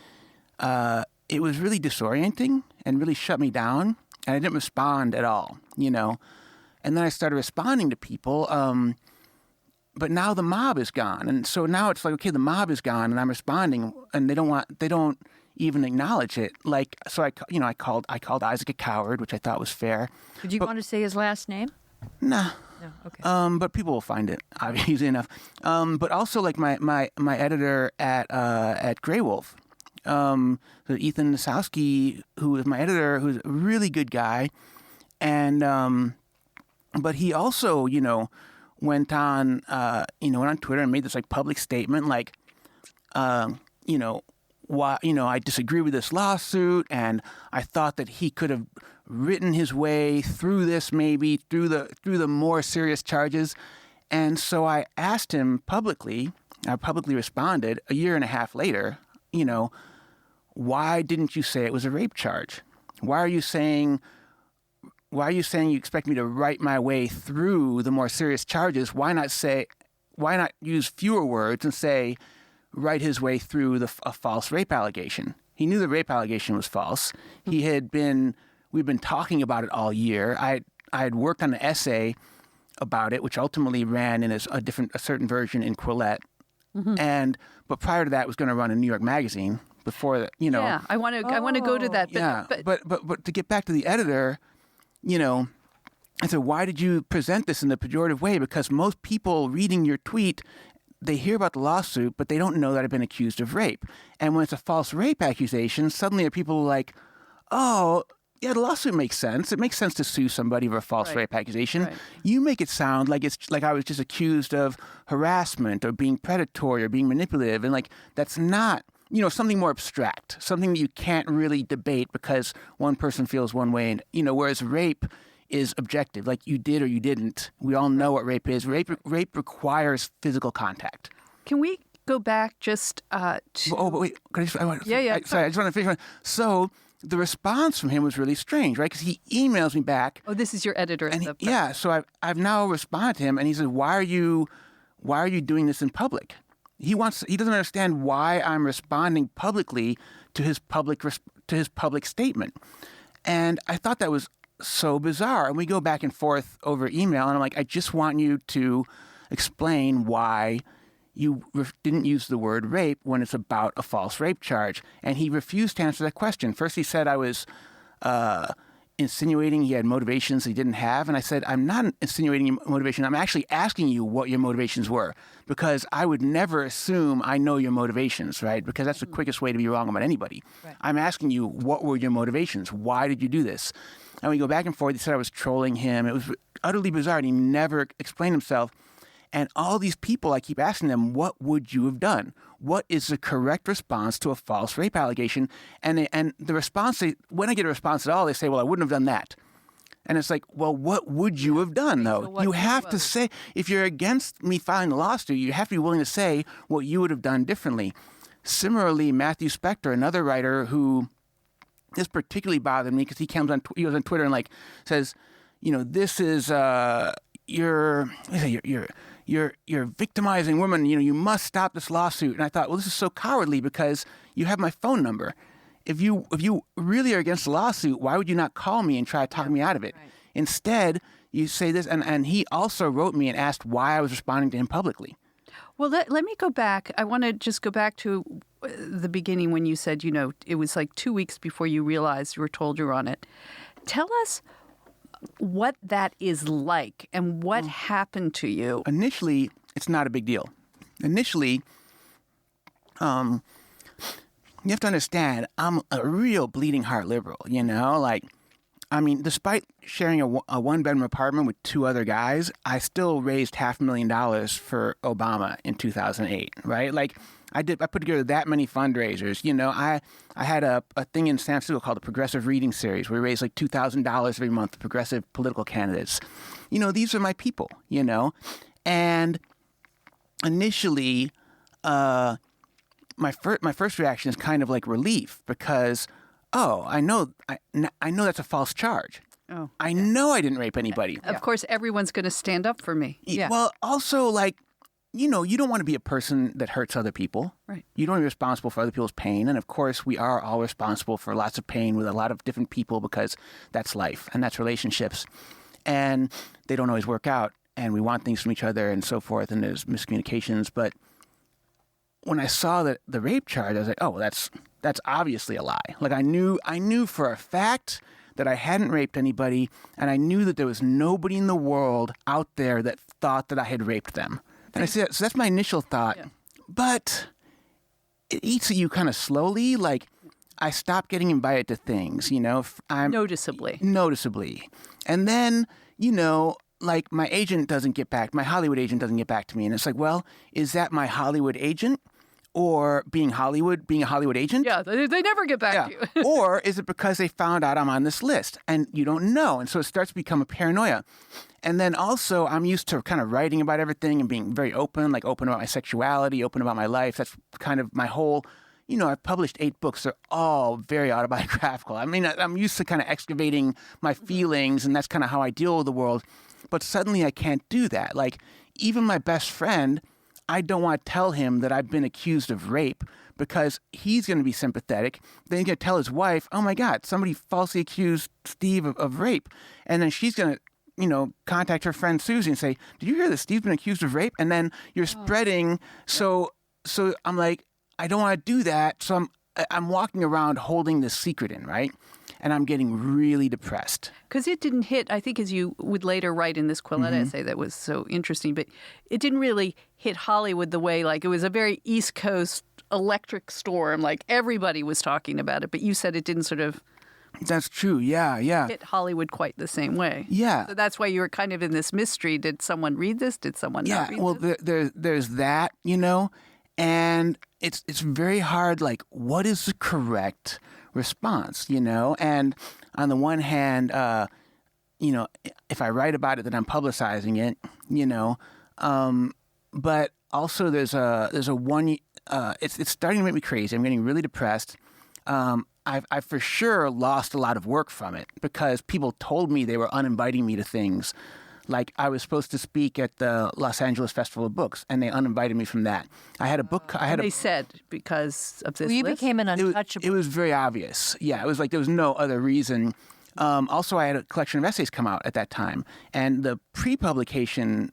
It was really disorienting and really shut me down. And I didn't respond at all, And then I started responding to people. But now the mob is gone. And so now it's like, okay, the mob is gone and I'm responding, and they don't even acknowledge it. So I called Isaac a coward, which I thought was fair. Did you want to say his last name? Nah. No. Okay. But people will find it, obviously enough. But also my editor at Grey Wolf, so Ethan Nasowski, who is my editor, who's a really good guy. And, but he also, went on Twitter and made this public statement, why, I disagree with this lawsuit, and I thought that he could have written his way through this, maybe through the more serious charges. And so I asked him publicly, I publicly responded a year and a half later, why didn't you say it was a rape charge? Why are you saying you expect me to write my way through the more serious charges? Why not use fewer words and say, write his way through a false rape allegation? He knew the rape allegation was false. We'd been talking about it all year. I had worked on an essay about it, which ultimately ran in a certain version in Quillette. Mm-hmm. But prior to that, it was going to run in New York Magazine before that, Yeah, I want to go to that. But to get back to the editor, I said, why did you present this in a pejorative way? Because most people reading your tweet, they hear about the lawsuit, but they don't know that I've been accused of rape. And when it's a false rape accusation, suddenly people are like, oh, yeah, the lawsuit makes sense. It makes sense to sue somebody for a false rape accusation. Right. You make it sound like it's like I was just accused of harassment or being predatory or being manipulative. And that's not, something more abstract, something that you can't really debate because one person feels one way. And, whereas rape is objective, like you did or you didn't. We all know what rape is. Rape requires physical contact. Can we go back just to... Oh, but wait. I just want to finish one. So the response from him was really strange, right? Because he emails me back. Oh, this is your editor. And so I've now responded to him, and he said, why are you doing this in public? He doesn't understand why I'm responding publicly to his public statement. And I thought that was so bizarre. And we go back and forth over email, and I'm like, I just want you to explain why you didn't use the word rape when it's about a false rape charge. And he refused to answer that question. First, he said I was insinuating he had motivations he didn't have. And I said, I'm not insinuating your motivation. I'm actually asking you what your motivations were, because I would never assume I know your motivations, right? Because that's the quickest way to be wrong about anybody. Right. I'm asking you, what were your motivations? Why did you do this? And we go back and forth. He said I was trolling him. It was utterly bizarre. And he never explained himself. And all these people, I keep asking them, what would you have done? What is the correct response to a false rape allegation? And the response, when I get a response at all, they say, well, I wouldn't have done that. And it's like, well, what would you have done, though? So you have to say, if you're against me filing a lawsuit, you have to be willing to say what you would have done differently. Similarly, Matthew Spector, another writer who this particularly bothered me because he goes on Twitter and says, this is you're victimizing women. You must stop this lawsuit. And I thought, well, this is so cowardly because you have my phone number. If you really are against the lawsuit, why would you not call me and try to talk me out of it? Right. Instead, you say this. And he also wrote me and asked why I was responding to him publicly. Well, let me go back. I want to just go back to the beginning when you said, it was like 2 weeks before you realized you were told you were on it. Tell us what that is like and what happened to you. Initially, it's not a big deal. Initially, you have to understand, I'm a real bleeding heart liberal, despite sharing a one-bedroom apartment with 2 other guys, I still raised $500,000 for Obama in 2008, right? I put together that many fundraisers. I had a thing in San Francisco called the Progressive Reading Series where we raised like $2,000 every month for progressive political candidates. These are my people, And initially, my first reaction is kind of like relief because, I know that's a false charge. Oh, I know I didn't rape anybody. Of course, everyone's going to stand up for me. Yeah. Well, also, you don't want to be a person that hurts other people. Right. You don't want to be responsible for other people's pain. And of course, we are all responsible for lots of pain with a lot of different people because that's life and that's relationships. And they don't always work out. And we want things from each other and so forth. And there's miscommunications. But when I saw the rape charge, I was like, oh, that's obviously a lie. I knew for a fact that I hadn't raped anybody. And I knew that there was nobody in the world out there that thought that I had raped them. And I said, so that's my initial thought. Yeah. But it eats at you kind of slowly. I stopped getting invited to things, Noticeably. And then, my agent doesn't get back. My Hollywood agent doesn't get back to me. And it's like, well, is that my Hollywood agent? Or being a Hollywood agent? Yeah, they never get back to you. Or is it because they found out I'm on this list and you don't know? And so it starts to become a paranoia. And then also I'm used to kind of writing about everything and being very open, open about my sexuality, open about my life. That's kind of my whole, I've published 8 books. They're all very autobiographical. I'm used to kind of excavating my feelings and that's kind of how I deal with the world. But suddenly I can't do that. Even my best friend, I don't want to tell him that I've been accused of rape because he's going to be sympathetic. Then he's going to tell his wife, oh, my God, somebody falsely accused Steve of rape. And then she's going to, contact her friend Susie and say, did you hear that Steve's been accused of rape? And then you're spreading. So I'm like, I don't want to do that. So I'm walking around holding this secret in, right? And I'm getting really depressed. Because it didn't hit, I think, as you would later write in this Quillette essay that was so interesting, but it didn't really hit Hollywood the way, it was a very East Coast electric storm. Everybody was talking about it, but you said it didn't sort of... That's true, yeah. ...hit Hollywood quite the same way. Yeah. So that's why you were kind of in this mystery. Did someone read this? Did someone not read this? Well, there's that, and it's very hard, what is the correct response, And on the one hand, if I write about it, then I'm publicizing it, But also there's a one. It's starting to make me crazy. I'm getting really depressed. I've for sure lost a lot of work from it because people told me they were uninviting me to things. I was supposed to speak at the Los Angeles Festival of Books, and they uninvited me from that. I had a book. They said because of this you list? became an untouchable. It was very obvious. Yeah, it was there was no other reason. Also, I had a collection of essays come out at that time, and the pre-publication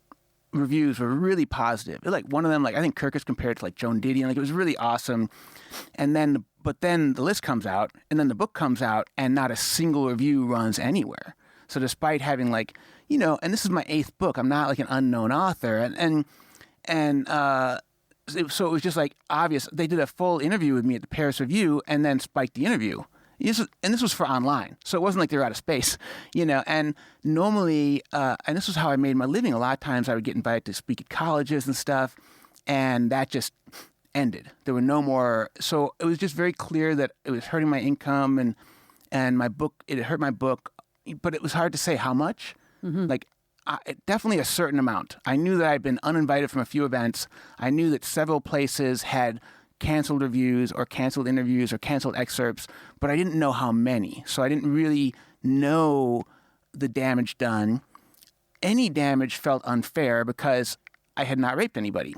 reviews were really positive. One of them, I think Kirkus compared to Joan Didion. It was really awesome. And then, but then the list comes out, and then the book comes out, and not a single review runs anywhere. So despite having and this is my 8th book, I'm not an unknown author, so it was just obvious. They did a full interview with me at the Paris Review, and then spiked the interview. And this was for online, so it wasn't like they were out of space, And normally, and this was how I made my living. A lot of times, I would get invited to speak at colleges and stuff, and that just ended. There were no more. So it was just very clear that it was hurting my income, and my book. It hurt my book. But it was hard to say how much. Mm-hmm. Definitely a certain amount. I knew that I'd been uninvited from a few events. I knew that several places had canceled reviews or canceled interviews or canceled excerpts, but I didn't know how many. So I didn't really know the damage done. Any damage felt unfair because I had not raped anybody.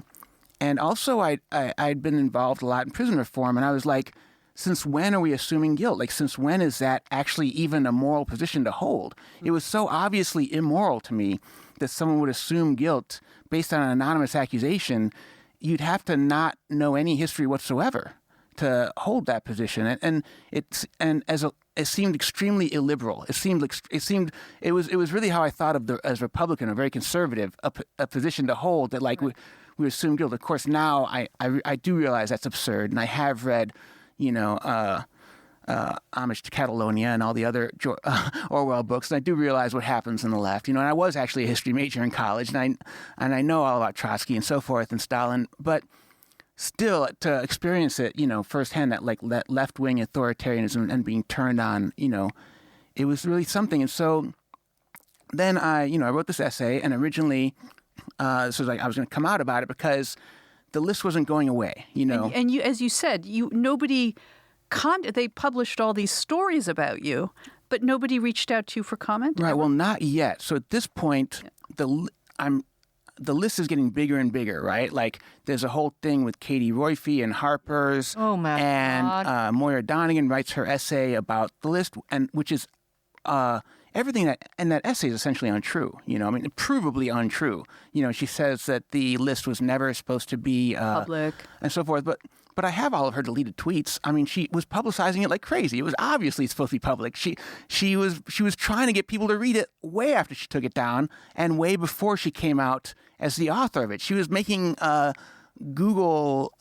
And also I'd been involved a lot in prison reform, and I was like, since when are we assuming guilt? Like, since when is that actually even a moral position to hold? It was so obviously immoral to me that someone would assume guilt based on an anonymous accusation. You'd have to not know any history whatsoever to hold that position, and it seemed extremely illiberal. It was really how I thought of as Republican, a very conservative, a position to hold that like we assume guilt. Of course, now I do realize that's absurd, and I have read, Homage to Catalonia and all the other Orwell books, and I do realize what happens in the left. And I was actually a history major in college, and I know all about Trotsky and so forth and Stalin, but still to experience it, firsthand, that left-wing authoritarianism and being turned on, it was really something. And so then I wrote this essay, and originally this was like I was going to come out about it because the list wasn't going away, And you, as you said, they published all these stories about you, but nobody reached out to you for comment? Right. Well, not yet. So at this point, the list is getting bigger and bigger, right? Like, there's a whole thing with Katie Roiphe and Harper's. Oh, my God. And Moira Donegan writes her essay about the list, and which is everything that essay is essentially untrue. Provably untrue. She says that the list was never supposed to be public and so forth. But I have all of her deleted tweets. I mean, she was publicizing it like crazy. It was obviously supposed to be public. She was trying to get people to read it way after she took it down and way before she came out as the author of it. She was making Google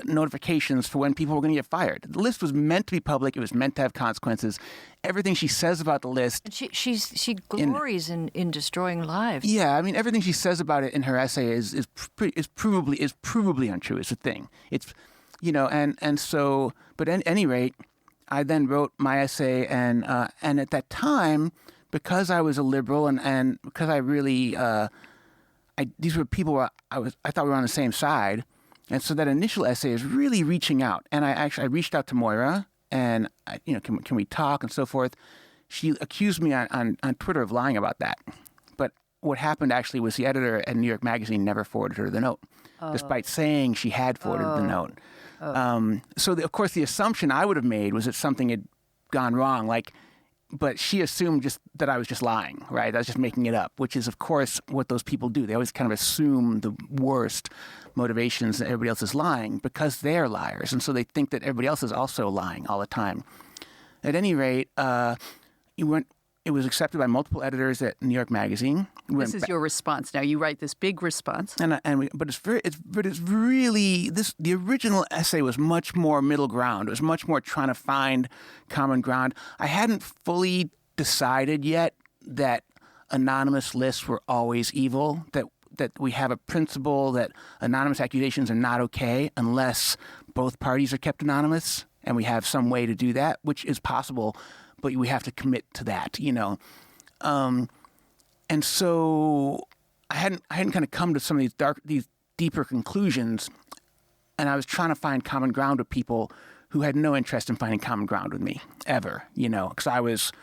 notifications for when people were going to get fired. The list was meant to be public. It was meant to have consequences. Everything she says about the list, she glories in destroying lives. Yeah, I mean, everything she says about it in her essay is provably untrue. It's a thing. It's and so, but at any rate, I then wrote my essay, and at that time, because I was a liberal and because I really these were people I thought we were on the same side, and so that initial essay is really reaching out. And I reached out to Moira, and can we talk and so forth. She accused me on Twitter of lying about that, but what happened actually was the editor at New York Magazine never forwarded her the note, despite saying she had forwarded the note. So of course the assumption I would have made was that something had gone wrong, but she assumed just that I was just lying, right? I was just making it up, which is, of course, what those people do. They always kind of assume the worst motivations that everybody else is lying because they're liars. And so they think that everybody else is also lying all the time. At any rate, it was accepted by multiple editors at New York Magazine. This is your response. Now you write this big response, but it's really this. The original essay was much more middle ground. It was much more trying to find common ground. I hadn't fully decided yet that anonymous lists were always evil. That we have a principle that anonymous accusations are not okay unless both parties are kept anonymous, and we have some way to do that, which is possible. But we have to commit to that, and so I hadn't kind of come to some of these deeper conclusions, and I was trying to find common ground with people who had no interest in finding common ground with me ever, because I was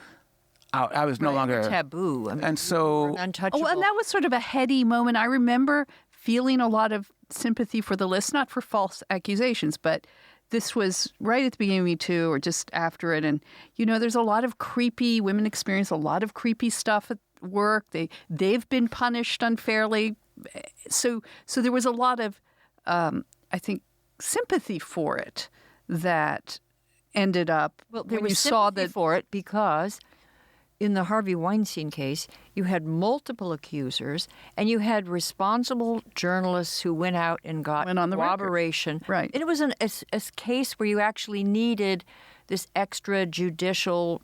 no longer taboo, and so untouchable. Oh, and that was sort of a heady moment. I remember feeling a lot of sympathy for the list, not for false accusations, but. This was right at the beginning of Me Too or just after it. And, there's a lot of women experience a lot of creepy stuff at work. They've been punished unfairly. So there was a lot of, I think, sympathy for it that ended up when you saw that for it because in the Harvey Weinstein case, you had multiple accusers, and you had responsible journalists who went out and got corroboration. Right. And it was a case where you actually needed this extrajudicial,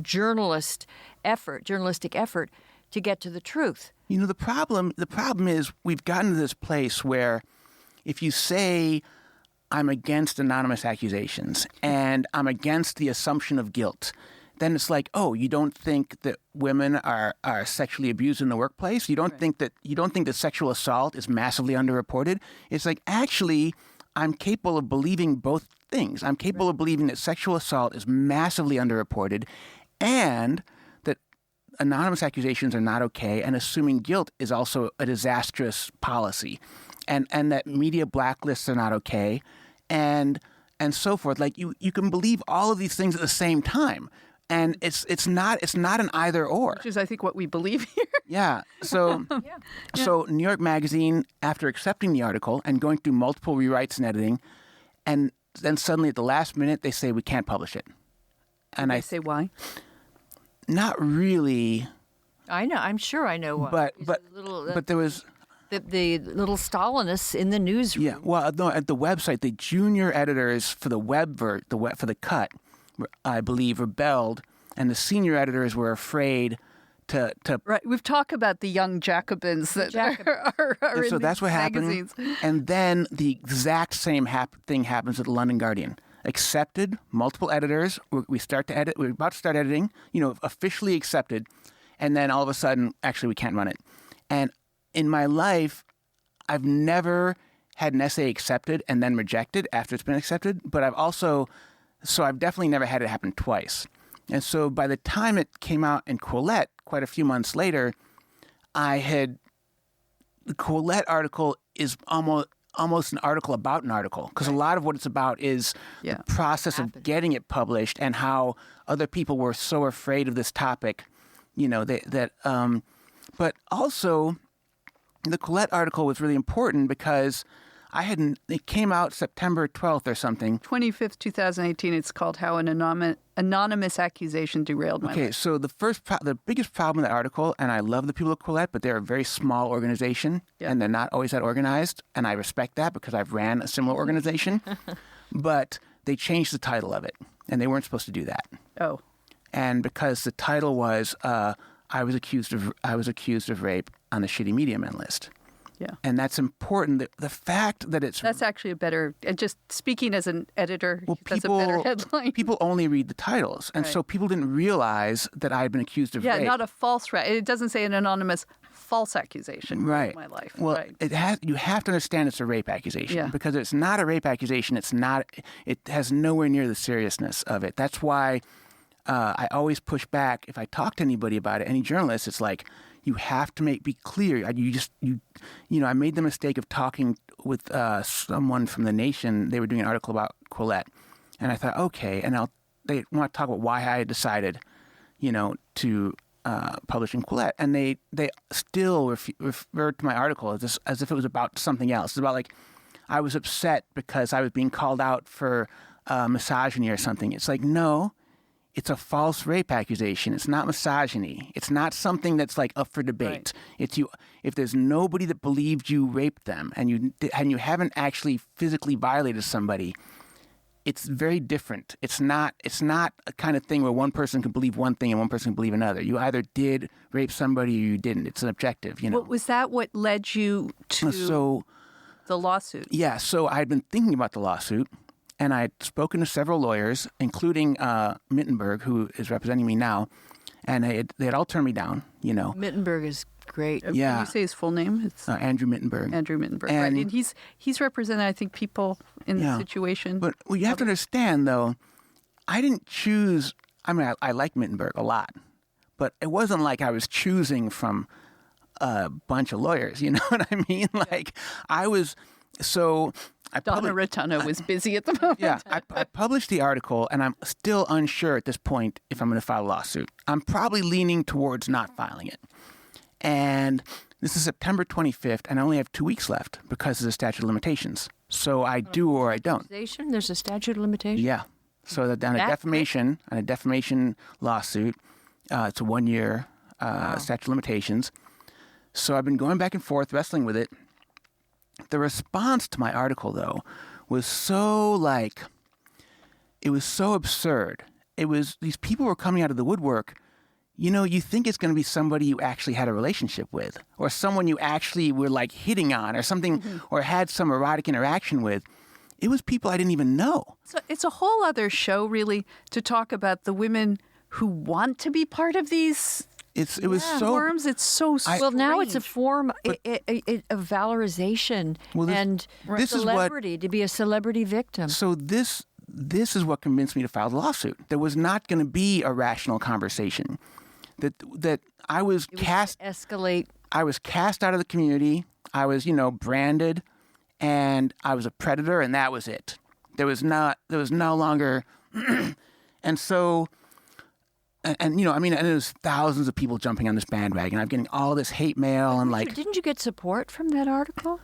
journalistic effort to get to the truth. The problem is we've gotten to this place where if you say I'm against anonymous accusations and I'm against the assumption of guilt, then it's like, oh, you don't think that women are sexually abused in the workplace? You don't think that sexual assault is massively underreported? It's like, actually, I'm capable of believing both things. I'm capable of believing that sexual assault is massively underreported and that anonymous accusations are not okay, and assuming guilt is also a disastrous policy, and that media blacklists are not okay, and and so forth. Like you can believe all of these things at the same time. And it's not an either or. Which is, I think, what we believe here. Yeah. So so New York Magazine, after accepting the article and going through multiple rewrites and editing, and then suddenly at the last minute they say we can't publish it. And I say why? Not really. I know. I'm sure I know why. But there was the little Stalinists in the newsroom. Yeah. Well, no, at the website, the junior editors for the for the cut, I believe, rebelled, and the senior editors were afraid to. Right. We've talked about the young Jacobins that are in so that's these what magazines. happened. And then the exact same thing happens at the London Guardian. Accepted, multiple editors. We start to edit. We're about to start editing. Officially accepted, and then all of a sudden, actually, we can't run it. And in my life, I've never had an essay accepted and then rejected after it's been accepted. But I've definitely never had it happen twice. And so by the time it came out in Quillette, quite a few months later, the Quillette article is almost an article about an article, because a lot of what it's about is the process of getting it published and how other people were so afraid of this topic, but also the Quillette article was really important because it came out September 12th or something. 25th, 2018. It's called How an Anonymous Accusation Derailed My Life. Okay, so the biggest problem with that article, and I love the people at Quillette, but they're a very small organization, and they're not always that organized, and I respect that because I've ran a similar organization, but they changed the title of it, and they weren't supposed to do that. Oh. And because the title was, I was accused of rape on the shitty media men list. Yeah. And that's important. The fact that that's actually a better, just speaking as an editor, that's a better headline. People only read the titles. And so people didn't realize that I had been accused of rape. Yeah, not a false, it doesn't say an anonymous false accusation. Right. In my life. Well, right. You have to understand it's a rape accusation because it's not a rape accusation. It has nowhere near the seriousness of it. That's why I always push back if I talk to anybody about it, any journalist, it's like, you have to be clear. I made the mistake of talking with someone from The Nation. They were doing an article about Quillette. And I thought, okay, and they want to talk about why I decided, to publish in Quillette. And they still referred to my article as if it was about something else. It's about I was upset because I was being called out for misogyny or something. It's like, no. It's a false rape accusation. It's not misogyny. It's not something that's up for debate. Right. It's you. If there's nobody that believed you raped them and you haven't actually physically violated somebody, it's very different. It's not a kind of thing where one person can believe one thing and one person can believe another. You either did rape somebody or you didn't. It's an objective. Well, was that what led you to the lawsuit? Yeah. So I had been thinking about the lawsuit. And I had spoken to several lawyers, including Mittenberg, who is representing me now, and they had all turned me down, Mittenberg is great. Yeah. Can you say his full name? It's Andrew Mittenberg. Andrew Mittenberg, right. And he's represented, I think, people in the situation. But you have to understand, though, I didn't choose. I mean, I like Mittenberg a lot, but it wasn't like I was choosing from a bunch of lawyers, you know what I mean? I was, so... Donna Rotano was busy at the moment. Yeah, I published the article, and I'm still unsure at this point if I'm going to file a lawsuit. I'm probably leaning towards not filing it. And this is September 25th, and I only have 2 weeks left because of the statute of limitations. So I do or I don't. There's a statute of limitations? Yeah. So that on a defamation lawsuit, it's a 1-year statute of limitations. So I've been going back and forth, wrestling with it. The response to my article, though, was so it was so absurd. It was, these people were coming out of the woodwork. You think it's going to be somebody you actually had a relationship with, or someone you actually were hitting on, or something, or had some erotic interaction with. It was people I didn't even know. So it's a whole other show, really, to talk about the women who want to be part of these. It was so forms. It's so strange. Well, now it's a form of valorization and celebrity, to be a celebrity victim. So this is what convinced me to file the lawsuit. There was not going to be a rational conversation. That I was cast. Escalate. I was cast out of the community. I was, branded, and I was a predator, and that was it. There was no longer, and so, and you know, I mean, and there's thousands of people jumping on this bandwagon. I'm getting all this hate mail and like. Didn't you get support from that article?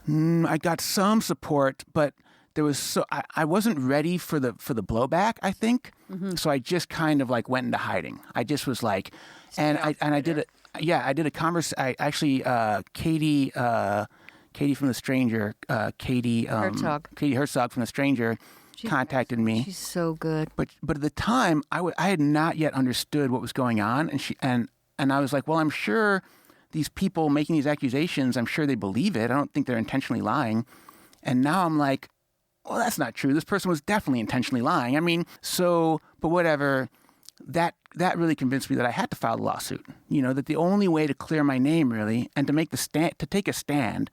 I got some support, but there was I wasn't ready for the blowback, I think. So I just kind of like went into hiding. I just was like, I did it. Yeah, I did a converse. I actually Katie from The Stranger, Katie Herzog from The Stranger, contacted me. She's so good. But at the time, I had not yet understood what was going on, and I was like, well, I'm sure these people making these accusations, I'm sure they believe it. I don't think they're intentionally lying. And now I'm like, well, that's not true. This person was definitely intentionally lying. I mean, but whatever. That really convinced me that I had to file a lawsuit. You know, that the only way to clear my name really, and to take a stand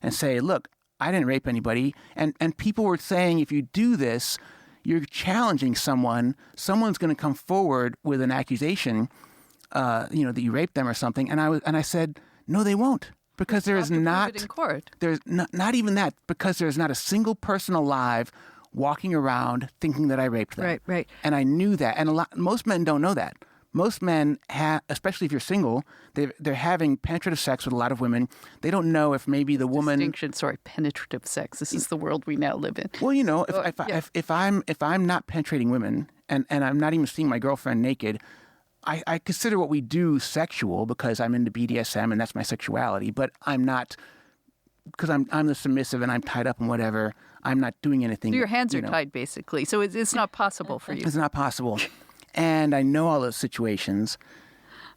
and say, look, I didn't rape anybody. And people were saying, if you do this, you're challenging someone. Someone's going to come forward with an accusation, that you raped them or something. And I said, no, they won't. Because there is not, in court. There's not even that, because there's not a single person alive walking around thinking that I raped them. Right. And I knew that. And most men don't know that. Most men, especially if you're single, they're having penetrative sex with a lot of women. They don't know if maybe the woman... penetrative sex. This is the world we now live in. Well, you know, if I'm not penetrating women and I'm not even seeing my girlfriend naked, I consider what we do sexual because I'm into BDSM and that's my sexuality, but I'm not, because I'm the submissive and I'm tied up and whatever, I'm not doing anything. So your hands are tied, basically. So it's not possible for you. It's not possible. And I know all those situations.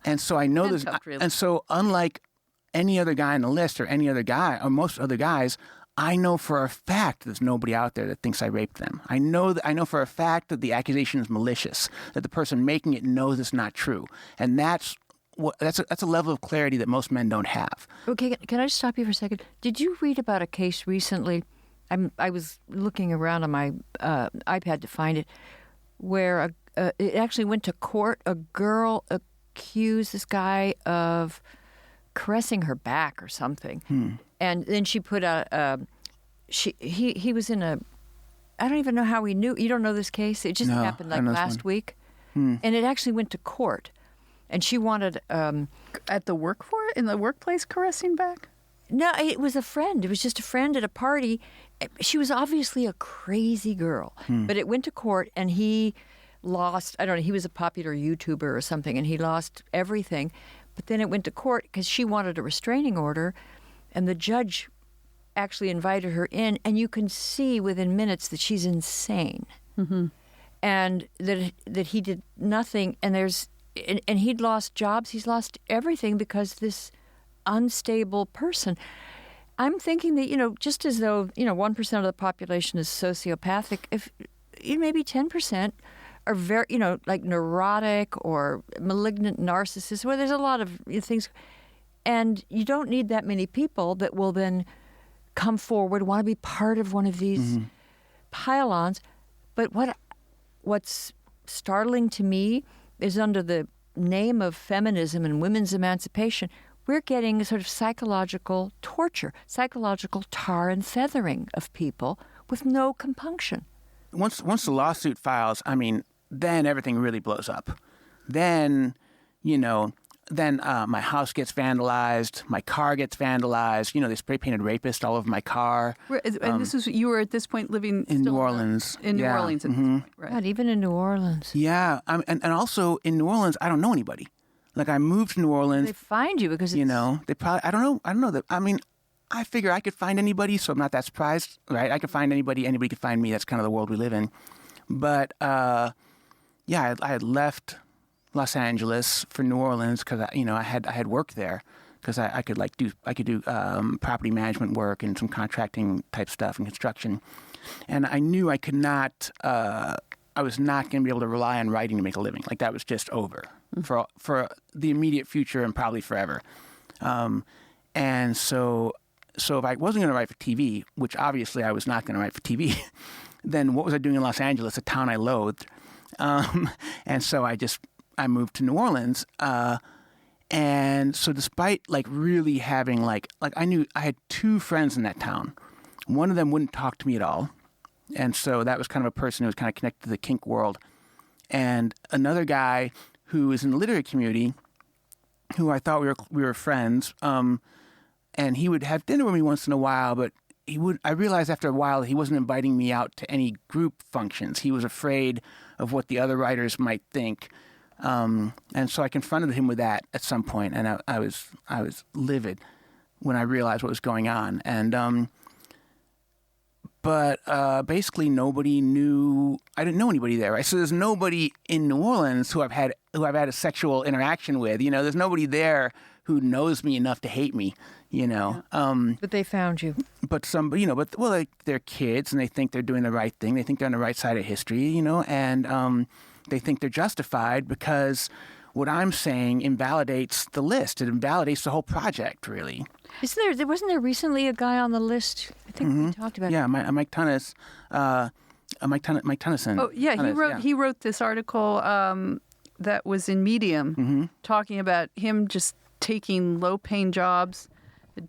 And so I know this. Really. And so unlike any other guy on the list or any other guy or most other guys, I know for a fact there's nobody out there that thinks I raped them. I know for a fact that the accusation is malicious, that the person making it knows it's not true. And that's a level of clarity that most men don't have. Okay, can I just stop you for a second? Did you read about a case recently? I was looking around on my iPad to find it, where it actually went to court. A girl accused this guy of caressing her back or something. And then she put out, he was in a, I don't even know how he knew. You don't know this case? It just happened like last week. And it actually went to court. And she wanted... At the in the workplace, caressing back? No, it was a friend. It was just a friend at a party. She was obviously a crazy girl. But it went to court and he lost, I don't know, he was a popular YouTuber or something, and he lost everything. But then it went to court because she wanted a restraining order. And the judge actually invited her in, and you can see within minutes that she's insane, and that he did nothing. And he'd lost jobs. He's lost everything because this unstable person. I'm thinking that just as though 1% of the population is sociopathic, if maybe 10% are very like neurotic or malignant narcissists, where there's a lot of things. And you don't need that many people that will then come forward, want to be part of one of these pile-ons. But what's startling to me is under the name of feminism and women's emancipation, we're getting a sort of psychological torture, psychological tar and feathering of people with no compunction. Once the lawsuit files, I mean, then everything really blows up. Then, my house gets vandalized, my car gets vandalized. They spray painted rapist all over my car. And you were at this point living in New Orleans. In New Orleans at this point, right? God, even in New Orleans. Yeah, and also in New Orleans, I don't know anybody. Like I moved to New Orleans. They find you because they probably I don't know that. I mean, I figure I could find anybody, so I'm not that surprised, right? I could find anybody could find me. That's kind of the world we live in. But I had left Los Angeles for New Orleans because I had work there because I could do property management work and some contracting type stuff and construction, and I knew I could not. I was not going to be able to rely on writing to make a living. Like that was just over for the immediate future and probably forever. And so if I wasn't going to write for TV, which obviously I was not going to write for TV, then what was I doing in Los Angeles, a town I loathed? And so I moved to New Orleans. And so despite really having I knew I had two friends in that town. One of them wouldn't talk to me at all. And so that was kind of a person who was kind of connected to the kink world. And another guy who is in the literary community, who I thought we were friends, and he would have dinner with me once in a while, but I realized after a while that he wasn't inviting me out to any group functions. He was afraid of what the other writers might think. And so I confronted him with that at some point, and I was livid when I realized what was going on. And but basically nobody knew. I didn't know anybody there, right? So there's nobody in New Orleans who I've had a sexual interaction with. There's nobody there who knows me enough to hate me. But they found you. But they're kids and they think they're doing the right thing. They think they're on the right side of history, and they think they're justified because what I'm saying invalidates the list. It invalidates the whole project, really. Wasn't there recently a guy on the list? I think we talked about. Yeah, Mike Tunnis. Mike Tunnison. Oh yeah, he wrote this article that was in Medium, talking about him just taking low-paying jobs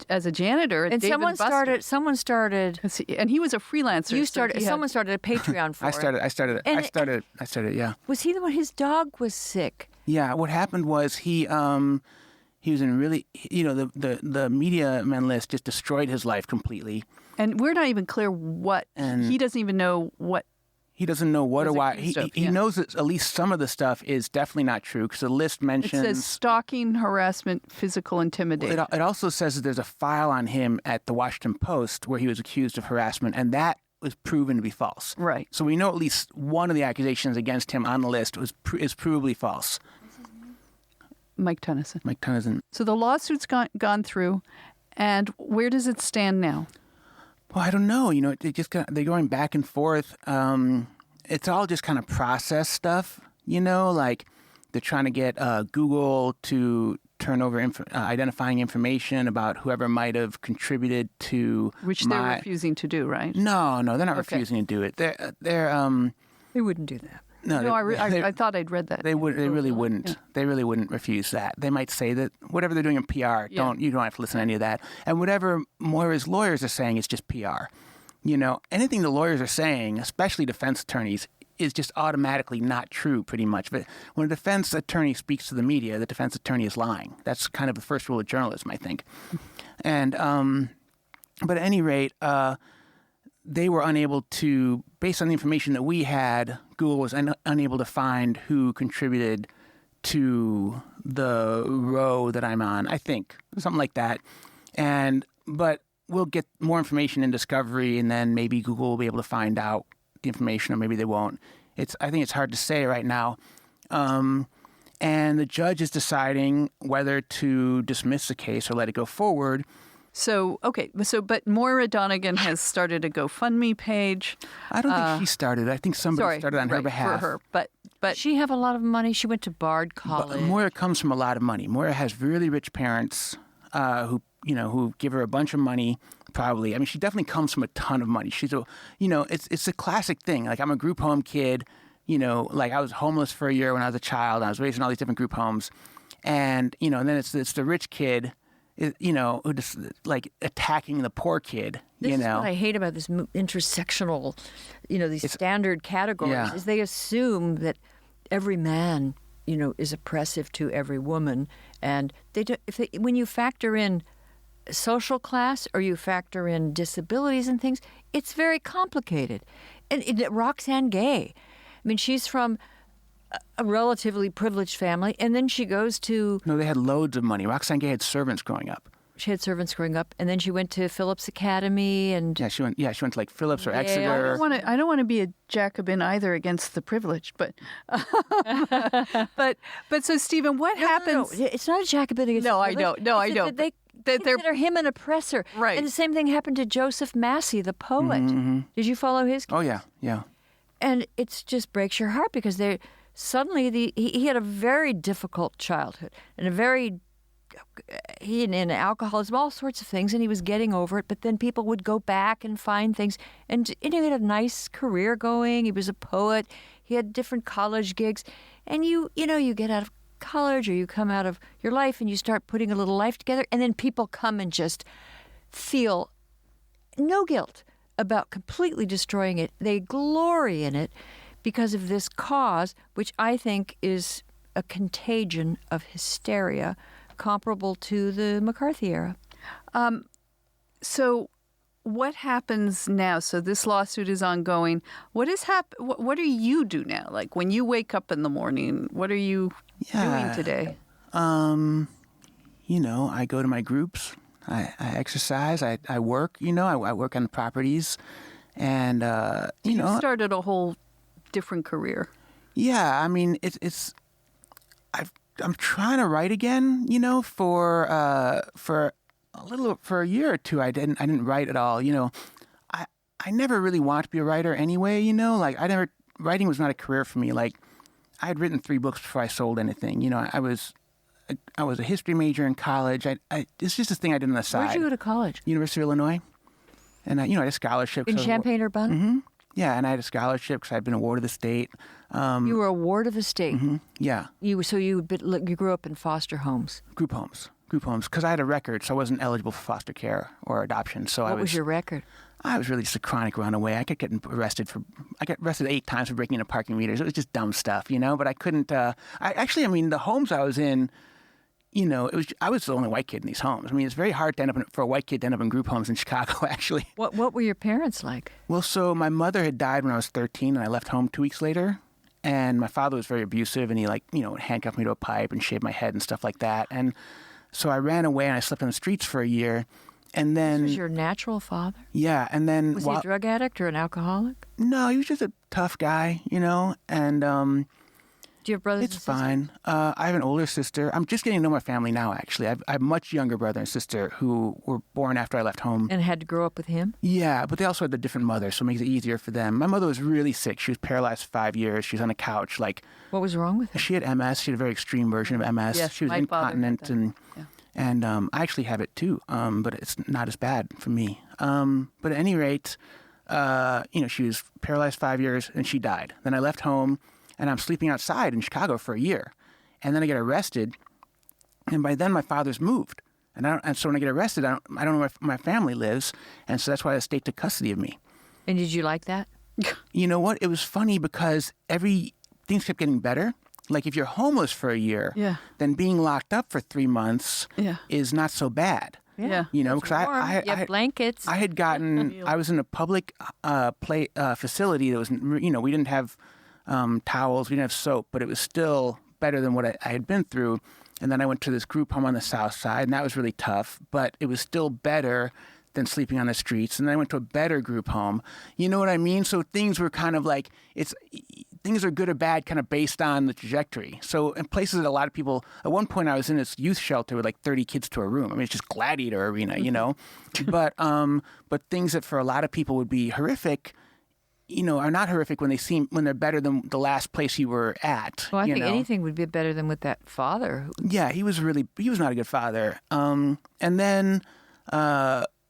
as a janitor at And Dave someone Buster's. started, and he was a freelancer. someone started a Patreon for it. I started. Yeah. Was he the one? His dog was sick. Yeah. What happened was he was in really, the media men list just destroyed his life completely. And we're not even clear what. And he doesn't even know what. He doesn't know what or why. He knows that at least some of the stuff is definitely not true because the list mentions... It says stalking, harassment, physical intimidation. It also says that there's a file on him at the Washington Post where he was accused of harassment, and that was proven to be false. Right. So we know at least one of the accusations against him on the list is provably false. Mike Tunnison. Mike Tunnison. So the lawsuit's gone through, and where does it stand now? Well, I don't know. They're going back and forth. It's all just kind of process stuff, like they're trying to get Google to turn over identifying information about whoever might have contributed to which they're refusing to do, right? No, they're not refusing to do it. They wouldn't do that. No, I thought I'd read that. They really wouldn't. Yeah. They really wouldn't refuse that. They might say that whatever they're doing in PR, you don't have to listen to any of that. And whatever Moira's lawyers are saying is just PR. Anything the lawyers are saying, especially defense attorneys, is just automatically not true pretty much. But when a defense attorney speaks to the media, the defense attorney is lying. That's kind of the first rule of journalism, I think. And but at any rate, they were unable to, based on the information that we had, Google was unable to find who contributed to the row that I'm on, I think, something like that. But we'll get more information in discovery, and then maybe Google will be able to find out the information, or maybe they won't. I think it's hard to say right now. And the judge is deciding whether to dismiss the case or let it go forward. So, but Moira Donegan has started a GoFundMe page. I don't think she started. I think somebody started on her behalf. For her. But she have a lot of money. She went to Bard College. But Moira comes from a lot of money. Moira has really rich parents who give her a bunch of money, probably. I mean, she definitely comes from a ton of money. She's it's a classic thing. Like, I'm a group home kid, like I was homeless for a year when I was a child. I was raised in all these different group homes. And, and then it's the rich kid, who just like attacking the poor kid, This is what I hate about this intersectional, these standard categories, is they assume that every man, is oppressive to every woman. And when you factor in social class or you factor in disabilities and things, it's very complicated. And Roxane Gay, I mean, she's from a relatively privileged family, and then she goes to... No, they had loads of money. Roxane Gay had servants growing up. She had servants growing up, and then she went to Phillips Academy, and... She went to like Phillips or Exeter. I don't want to be a Jacobin either against the privileged, but... but so, Stephen, what happens... No, it's not a Jacobin against the privileged. I know. They consider him an oppressor. Right. And the same thing happened to Joseph Massey, the poet. Mm-hmm. Did you follow his case? Oh, yeah. And it just breaks your heart because suddenly he had a very difficult childhood and he in alcoholism, all sorts of things, and he was getting over it. But then people would go back and find things, and he had a nice career going. He was a poet. He had different college gigs, and you get out of college or you come out of your life and you start putting a little life together, and then people come and just feel no guilt. about completely destroying it. They glory in it because of this cause, which I think is a contagion of hysteria comparable to the McCarthy era. So what happens now? So this lawsuit is ongoing. What do you do now? Like when you wake up in the morning, what are you doing today? I go to my groups. I exercise. I work. I work on the properties, and you started a whole different career. Yeah, I mean I'm trying to write again. For a year or two, I didn't write at all. I never really wanted to be a writer anyway. Writing was not a career for me. Like I had written 3 books before I sold anything. I was a history major in college. It's just a thing I did on the side. Where'd you go to college? University of Illinois. And, I had a scholarship. In Champaign-Urbana? Mm-hmm. Yeah, and I had a scholarship because I'd been awarded the state. You were a ward of the state? Mm-hmm. Yeah. You grew up in foster homes? Group homes, because I had a record, so I wasn't eligible for foster care or adoption. So What was your record? I was really just a chronic runaway. I got arrested 8 times for breaking into parking meters. It was just dumb stuff, but I couldn't. The homes I was in, I was the only white kid in these homes. I mean, it's very hard for a white kid to end up in group homes in Chicago, actually. What were your parents like? Well, so my mother had died when I was 13, and I left home 2 weeks later. And my father was very abusive, and he would handcuff me to a pipe and shave my head and stuff like that. And so I ran away, and I slept on the streets for a year. And then This was your natural father? Yeah, and then was he a drug addict or an alcoholic? No, he was just a tough guy, and do you have brothers it's and sisters? fine. I have an older sister. I'm just getting to know my family now, actually. I have a much younger brother and sister who were born after I left home. And had to grow up with him? Yeah, but they also had a different mother, so it makes it easier for them. My mother was really sick. She was paralyzed for 5 years. She was on a couch. What was wrong with her? She had MS. She had a very extreme version of MS. Yes, she was my father had incontinent, that. and I actually have it too, but it's not as bad for me. But at any rate, she was paralyzed 5 years, and she died. Then I left home, and I'm sleeping outside in Chicago for a year. And then I get arrested, and by then my father's moved. And so when I get arrested, I don't know where my family lives, and so that's why the state took custody of me. And did you like that? You know what? It was funny because things kept getting better. Like if you're homeless for a year, then being locked up for 3 months is not so bad. Yeah. Because I you have blankets. I had gotten, I was in a public facility that was, we didn't have towels, we didn't have soap, but it was still better than what I had been through. And then I went to this group home on the south side, and that was really tough, but it was still better than sleeping on the streets. And then I went to a better group home. You know what I mean? So things were kind of like, things are good or bad kind of based on the trajectory. So in places that a lot of people, at one point I was in this youth shelter with like 30 kids to a room. I mean, it's just gladiator arena, but things that for a lot of people would be horrific, are not horrific when they're better than the last place you were at. Well, I think anything would be better than with that father. Yeah, he was not a good father.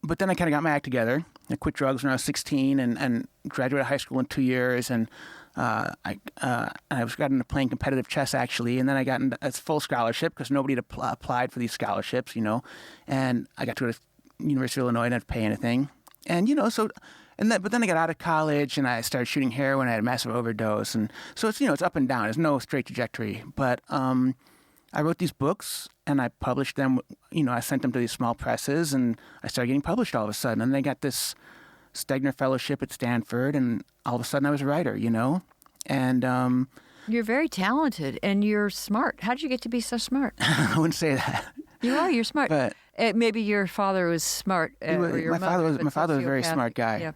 But then I kind of got my act together. I quit drugs when I was 16 and graduated high school in 2 years. And I got into playing competitive chess, actually. And then I got a full scholarship because nobody had applied for these scholarships, And I got to go to University of Illinois. I didn't have to pay anything. And, but then I got out of college and I started shooting heroin. I had a massive overdose. And so it's, it's up and down. There's no straight trajectory. But I wrote these books and I published them. I sent them to these small presses and I started getting published all of a sudden. And then I got this Stegner Fellowship at Stanford, and all of a sudden I was a writer, And you're very talented and you're smart. How did you get to be so smart? I wouldn't say that. You're smart. But maybe your father was smart. My father was a very smart guy. Yeah.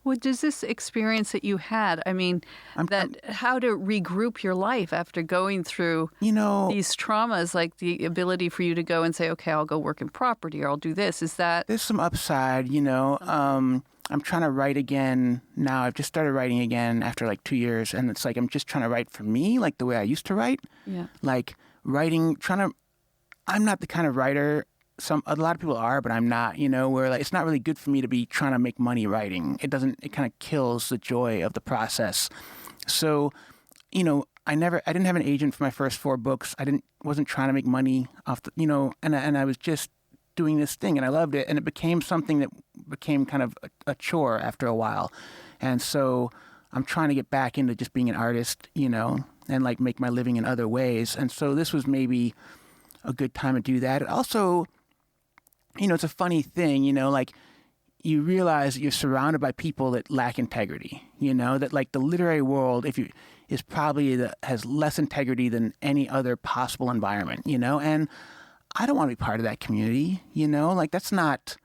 Well, does this experience that you had, how to regroup your life after going through these traumas, like the ability for you to go and say, okay, I'll go work in property or I'll do this. Is that... There's some upside, I'm trying to write again now. I've just started writing again after like 2 years. And it's like I'm just trying to write for me, like the way I used to write. Yeah. Like I'm not the kind of writer... a lot of people are, but I'm not, where like, it's not really good for me to be trying to make money writing. It kind of kills the joy of the process. So, I didn't have an agent for my first 4 books. Wasn't trying to make money off and I was just doing this thing, and I loved it, and it became something that became kind of a chore after a while. And so I'm trying to get back into just being an artist, and like make my living in other ways. And so this was maybe a good time to do that. It also, it's a funny thing, like you realize you're surrounded by people that lack integrity, that like the literary world, is probably has less integrity than any other possible environment, and I don't want to be part of that community, like that's not,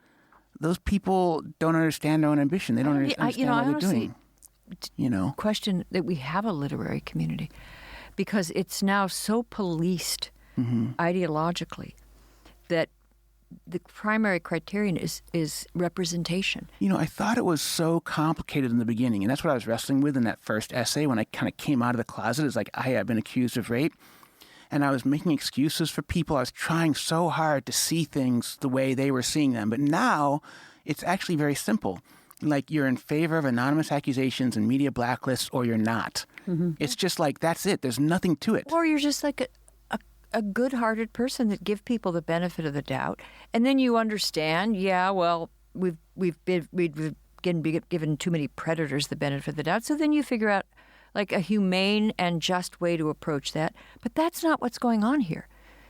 those people don't understand their own ambition. They don't understand what they're doing. Question that we have a literary community because it's now so policed ideologically that the primary criterion is representation. I thought it was so complicated in the beginning, and that's what I was wrestling with in that first essay when I kind of came out of the closet. It's like, I've been accused of rape, and I was making excuses for people. I was trying so hard to see things the way they were seeing them. But now it's actually very simple. Like, you're in favor of anonymous accusations and media blacklists, or you're not. It's just like, that's it. There's nothing to it. Or you're just like a good-hearted person that give people the benefit of the doubt, and then you understand. Yeah, well, we've given too many predators the benefit of the doubt. So then you figure out like a humane and just way to approach that. But that's not what's going on here.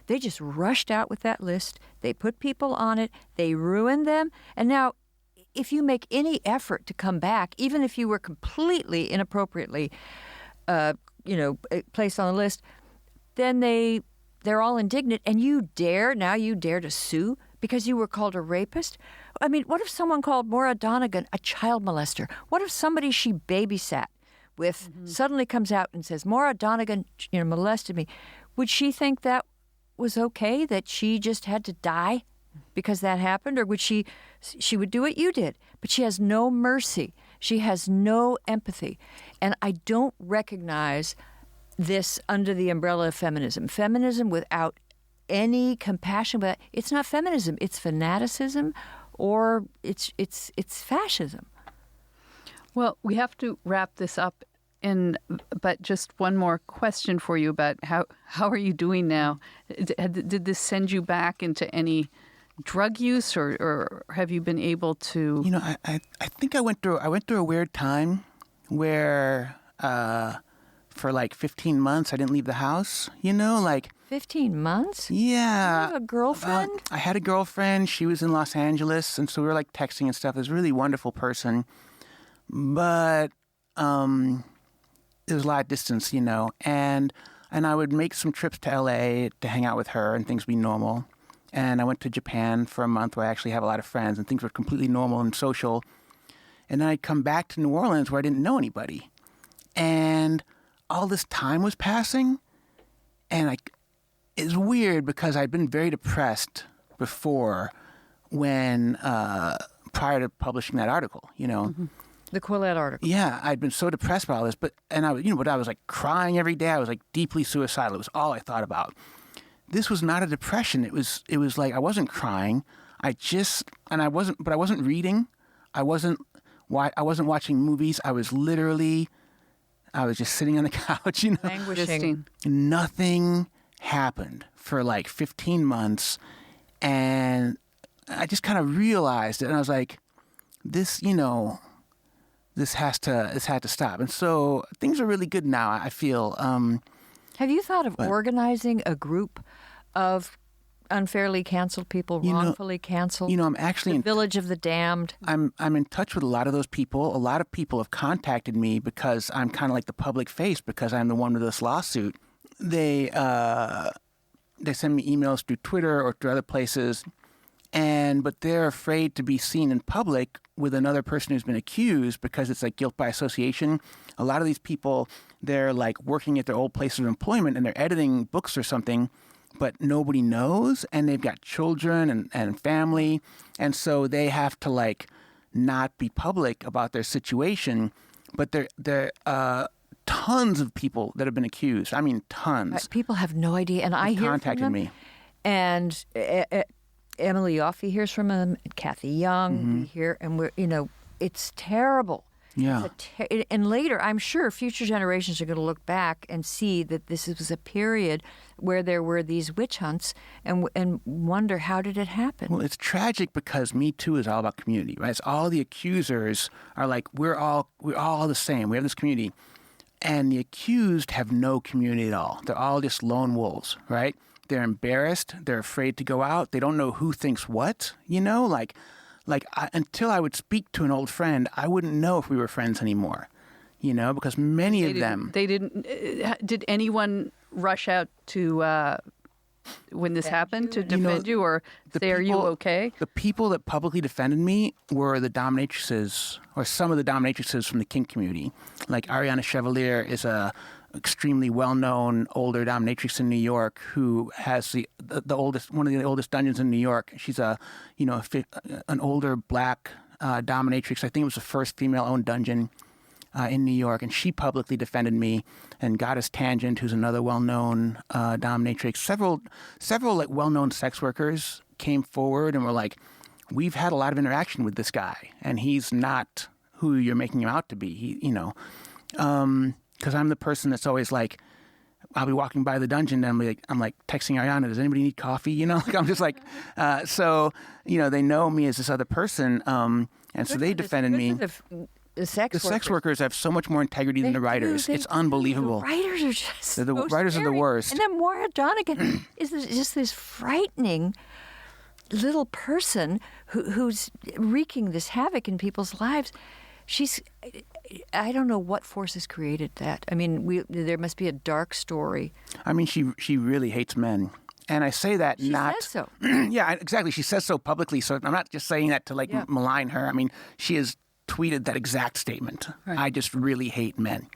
They just rushed out with that list. They put people on it. They ruined them. And now, if you make any effort to come back, even if you were completely inappropriately, placed on the list, then they're all indignant, and you dare to sue because you were called a rapist? I mean, what if someone called Maura Donegan a child molester? What if somebody she babysat with suddenly comes out and says, Maura Donegan, molested me? Would she think that was okay, that she just had to die because that happened? Or would she would do what you did, but she has no mercy. She has no empathy. And I don't recognize this under the umbrella of feminism. Feminism without any compassion, but it's not feminism. It's fanaticism, or it's fascism. Well, we have to wrap this up, but just one more question for you about how are you doing now? Did this send you back into any drug use, or have you been able to? I think I went through a weird time where for like 15 months I didn't leave the house. 15 months? Yeah. You have a girlfriend? I had a girlfriend. She was in Los Angeles, and so we were like texting and stuff. It was a really wonderful person, but there was a lot of distance, and I would make some trips to LA to hang out with her and things would be normal. And I went to Japan for a month where I actually have a lot of friends and things were completely normal and social. And then I'd come back to New Orleans where I didn't know anybody. And all this time was passing. And it's weird because I'd been very depressed before when, prior to publishing that article, The Quillette article. Yeah, I'd been so depressed by all this, but I was like crying every day. I was like deeply suicidal. It was all I thought about. This was not a depression. It was like I wasn't crying. I wasn't reading. I wasn't watching movies. I was just sitting on the couch, Languishing. Nothing happened for like 15 months, and I just kind of realized it, and I was like, this had to stop. And so things are really good now, I feel. Have you thought of organizing a group of unfairly canceled people, wrongfully canceled? I'm actually the Village of the Damned. I'm in touch with a lot of those people. A lot of people have contacted me because I'm kind of like the public face because I'm the one with this lawsuit. They send me emails through Twitter or through other places, but they're afraid to be seen in public with another person who's been accused because it's like guilt by association. A lot of these people, they're like working at their old places of employment and they're editing books or something, but nobody knows, and they've got children and family, and so they have to like not be public about their situation. But there are tons of people that have been accused. I mean, tons. People have no idea, and I hear contacted from them, me. And Emily Yoffe hears from them, and Kathy Young, we hear, and it's terrible. Yeah. And later, I'm sure future generations are going to look back and see that this was a period where there were these witch hunts and wonder, how did it happen? Well, it's tragic because Me Too is all about community, right? It's all the accusers are like, we're all the same. We have this community. And the accused have no community at all. They're all just lone wolves, right? They're embarrassed. They're afraid to go out. They don't know who thinks what, until I would speak to an old friend, I wouldn't know if we were friends anymore, because many of them. They didn't. Did anyone rush out to when this happened to defend you or say, "Are you okay?" The people that publicly defended me were the dominatrixes, or some of the dominatrixes from the kink community. Like Ariana Chevalier is a extremely well-known older dominatrix in New York who has one of the oldest dungeons in New York. She's an older black dominatrix. I think it was the first female-owned dungeon in New York, and she publicly defended me. And Goddess Tangent, who's another well-known dominatrix. Several like well-known sex workers came forward and were like, "We've had a lot of interaction with this guy, and he's not who you're making him out to be." Because I'm the person that's always like, I'll be walking by the dungeon and I'm like texting Ariana, "Does anybody need coffee?" I'm just like, they know me as this other person, and so they defended me. The sex workers have so much more integrity than the writers. It's unbelievable. The writers are just the writers are the worst. And then Moira Donegan is just this frightening little person who's wreaking this havoc in people's lives. I don't know what forces created that. I mean, there must be a dark story. I mean, she really hates men. And I say that she not... says so. Yeah, exactly. She says so publicly, so I'm not just saying that to malign her. I mean, she has tweeted that exact statement. Right. I just really hate men.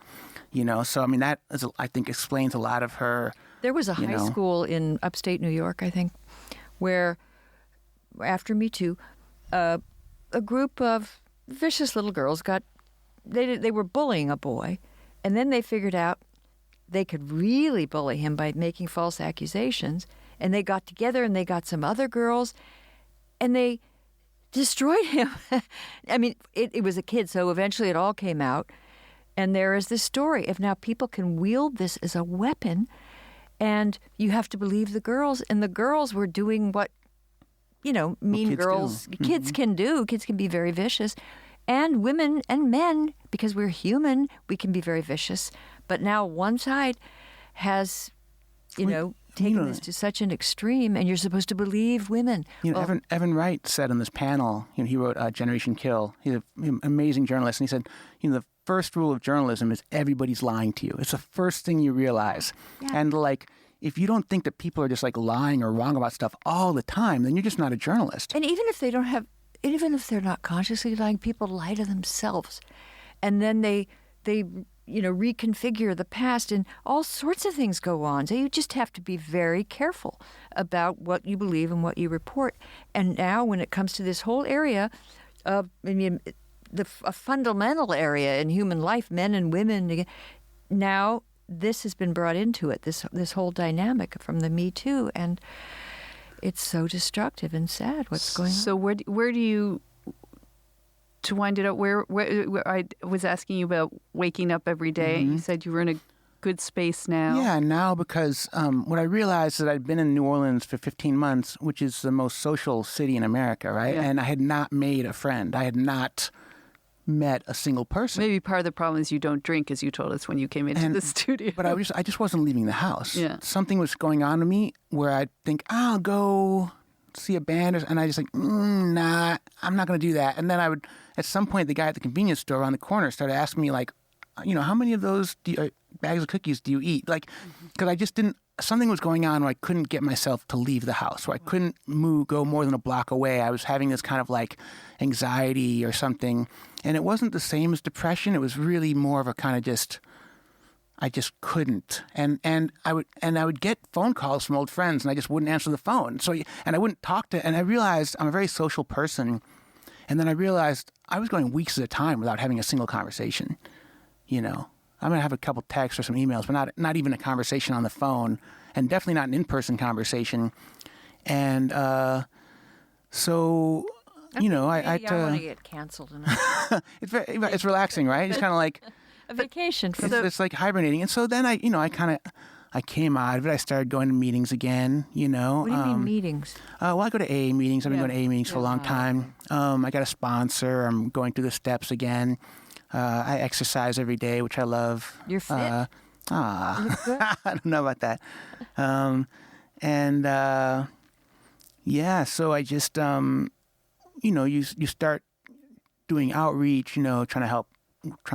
So I mean, that is, I think explains a lot of her... There was a high school in upstate New York, I think, where after Me Too, a group of vicious little girls they were bullying a boy, and then they figured out they could really bully him by making false accusations, and they got together and they got some other girls and they destroyed him. I mean, it was a kid, so eventually it all came out, and there is this story of now people can wield this as a weapon, and you have to believe the girls, and the girls were doing what mean girls, kids can do. Kids can be very vicious. And women and men, because we're human, we can be very vicious. But now one side has, taken this to such an extreme, and you're supposed to believe women. Evan Wright said on this panel, he wrote Generation Kill. He's an amazing journalist. And he said, the first rule of journalism is everybody's lying to you. It's the first thing you realize. Yeah. And if you don't think that people are just lying or wrong about stuff all the time, then you're just not a journalist. And even if they're not consciously lying, people lie to themselves, and then they reconfigure the past, and all sorts of things go on. So you just have to be very careful about what you believe and what you report. And now, when it comes to this whole area of, a fundamental area in human life, men and women, now this has been brought into it. This whole dynamic from the Me Too, and it's so destructive and sad what's going on. So where do you, to wind it up, where I was asking you about waking up every day. Mm-hmm. You said you were in a good space now. Yeah, now because what I realized is that I'd been in New Orleans for 15 months, which is the most social city in America, right? Yeah. And I had not made a friend. I had not met a single person. Maybe part of the problem is you don't drink, as you told us when you came into the studio. But I just wasn't leaving the house. Yeah. Something was going on to me where I'd think, I'll go see a band, and I just nah, I'm not going to do that. And then I would, at some point, the guy at the convenience store around the corner started asking me, how many of those bags of cookies do you eat? Because I just didn't, something was going on where I couldn't get myself to leave the house, where I couldn't go more than a block away. I was having this kind of anxiety or something. And it wasn't the same as depression. It was really more of a kind of I just couldn't. And I would get phone calls from old friends, and I just wouldn't answer the phone. And I wouldn't talk to, and I realized I'm a very social person. And then I realized I was going weeks at a time without having a single conversation. I'm going to have a couple texts or some emails, but not even a conversation on the phone, and definitely not an in-person conversation. And so you know, I want to get canceled. it's relaxing, right? It's kind of like a vacation. It's like hibernating. And so then I came out of it. I started going to meetings again, you know. What do you mean meetings? Well, I go to AA meetings. I've been going to AA meetings for a long time. I got a sponsor. I'm going through the steps again. I exercise every day, which I love. You're fit? I don't know about that. So I just, you know, you start doing outreach, you know, trying to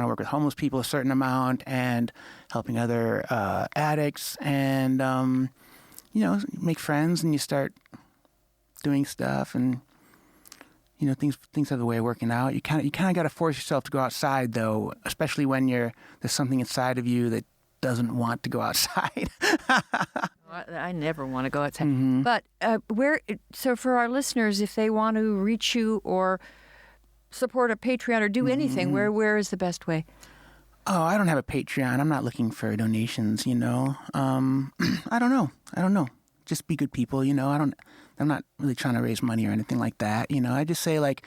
work with homeless people a certain amount and helping other addicts and, you know, make friends and you start doing stuff and, you know, things have a way of working out. You kind of got to force yourself to go outside, though, especially when there's something inside of you that doesn't want to go outside. I never want to go outside. Mm-hmm. But so for our listeners, if they want to reach you or support a Patreon or do anything, where is the best way? Oh, I don't have a Patreon. I'm not looking for donations, you know. I don't know. Just be good people, you know. I'm not really trying to raise money or anything like that, you know. I just say, like,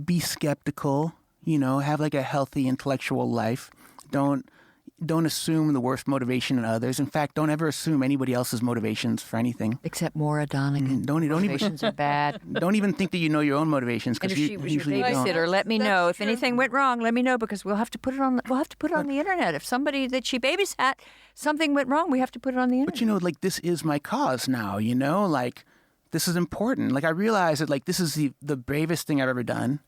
be skeptical, you know, have, like, a healthy intellectual life. Don't assume the worst motivation in others. In fact, don't ever assume anybody else's motivations for anything. Except Maura Donegan. Motivations are bad. Don't even think that you know your own motivations, because you usually don't. Babysitter, let me know if anything went wrong. Let me know, because we'll have to put it on. We'll have to put it on the internet. If somebody that she babysat, something went wrong, we have to put it on the internet. But you know, like, this is my cause now. You know, like, this is important. Like, I realize that, like, this is the bravest thing I've ever done.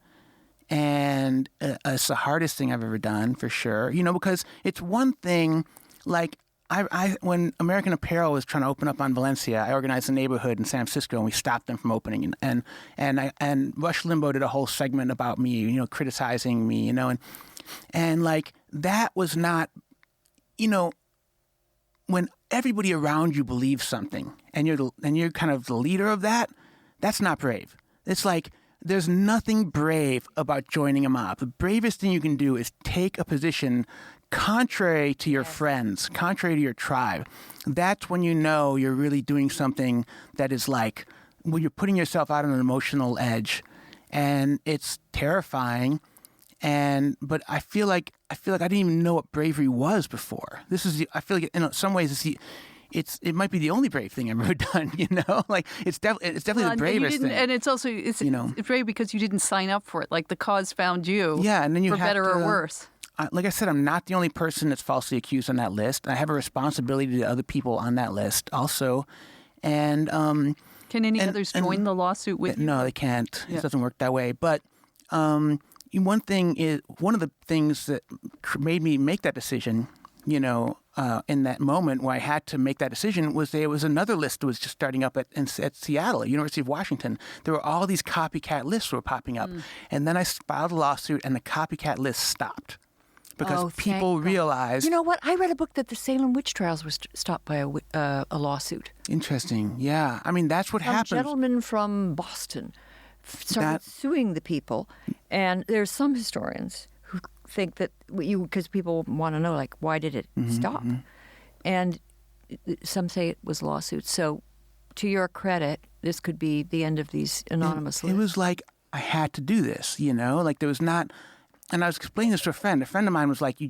And it's the hardest thing I've ever done, for sure. You know, because it's one thing, like, I when American Apparel was trying to open up on Valencia, I organized a neighborhood in San Francisco, and we stopped them from opening. And Rush Limbaugh did a whole segment about me, you know, criticizing me, you know, and like, that was not, you know, when everybody around you believes something, and you're kind of the leader of that, that's not brave. It's like, there's nothing brave about joining a mob. The bravest thing you can do is take a position contrary to your friends, contrary to your tribe. That's when you know you're really doing something that is like, well, you're putting yourself out on an emotional edge, and it's terrifying. But I feel like I didn't even know what bravery was before. I feel like in some ways it might be the only brave thing I've ever done, you know? Like, it's definitely the bravest thing. And it's also, it's brave because you didn't sign up for it. Like, the cause found you. Yeah, and then you for better or worse. Like I said, I'm not the only person that's falsely accused on that list. I have a responsibility to other people on that list also. And can any others join the lawsuit with you? No, they can't. Yeah. It doesn't work that way. But one of the things that made me make that decision, you know, in that moment where I had to make that decision, was there was another list that was just starting up at Seattle, University of Washington. There were all these copycat lists that were popping up. And then I filed a lawsuit, and the copycat list stopped. Because people realized... You know what? I read a book that the Salem witch trials was stopped by a lawsuit. Interesting. Yeah. I mean, that's what happens. A gentleman from Boston started suing the people. And there's some historians who think that because people want to know, like, why did it stop? And some say it was lawsuits. So to your credit, this could be the end of these anonymous lists. It was like, I had to do this, you know? Like, there was not... And I was explaining this to a friend. A friend of mine was like, you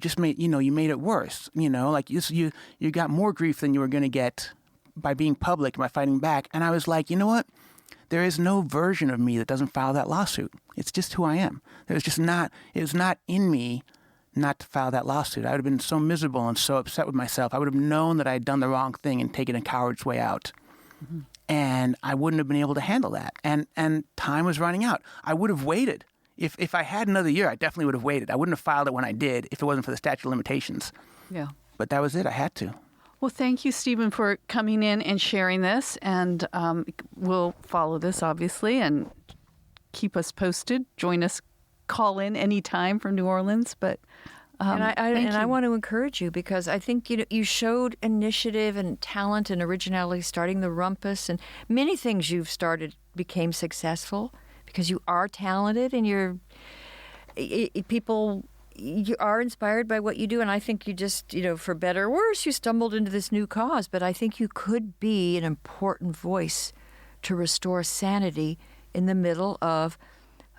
made it worse. You know, like, you got more grief than you were going to get by being public, by fighting back. And I was like, you know what? There is no version of me that doesn't file that lawsuit. It's just who I am. It was not in me not to file that lawsuit. I would have been so miserable and so upset with myself. I would have known that I had done the wrong thing and taken a coward's way out. And I wouldn't have been able to handle that. And time was running out. I would have waited. If I had another year, I definitely would have waited. I wouldn't have filed it when I did if it wasn't for the statute of limitations. Yeah. But that was it. I had to. Well, thank you, Stephen, for coming in and sharing this. And we'll follow this, obviously, and keep us posted. Join us, call in anytime from New Orleans. But I want to encourage you, because I think you showed initiative and talent and originality starting the Rumpus, and many things you've started became successful. Because you are talented, and people are inspired by what you do. And I think you just, for better or worse, you stumbled into this new cause. But I think you could be an important voice to restore sanity in the middle of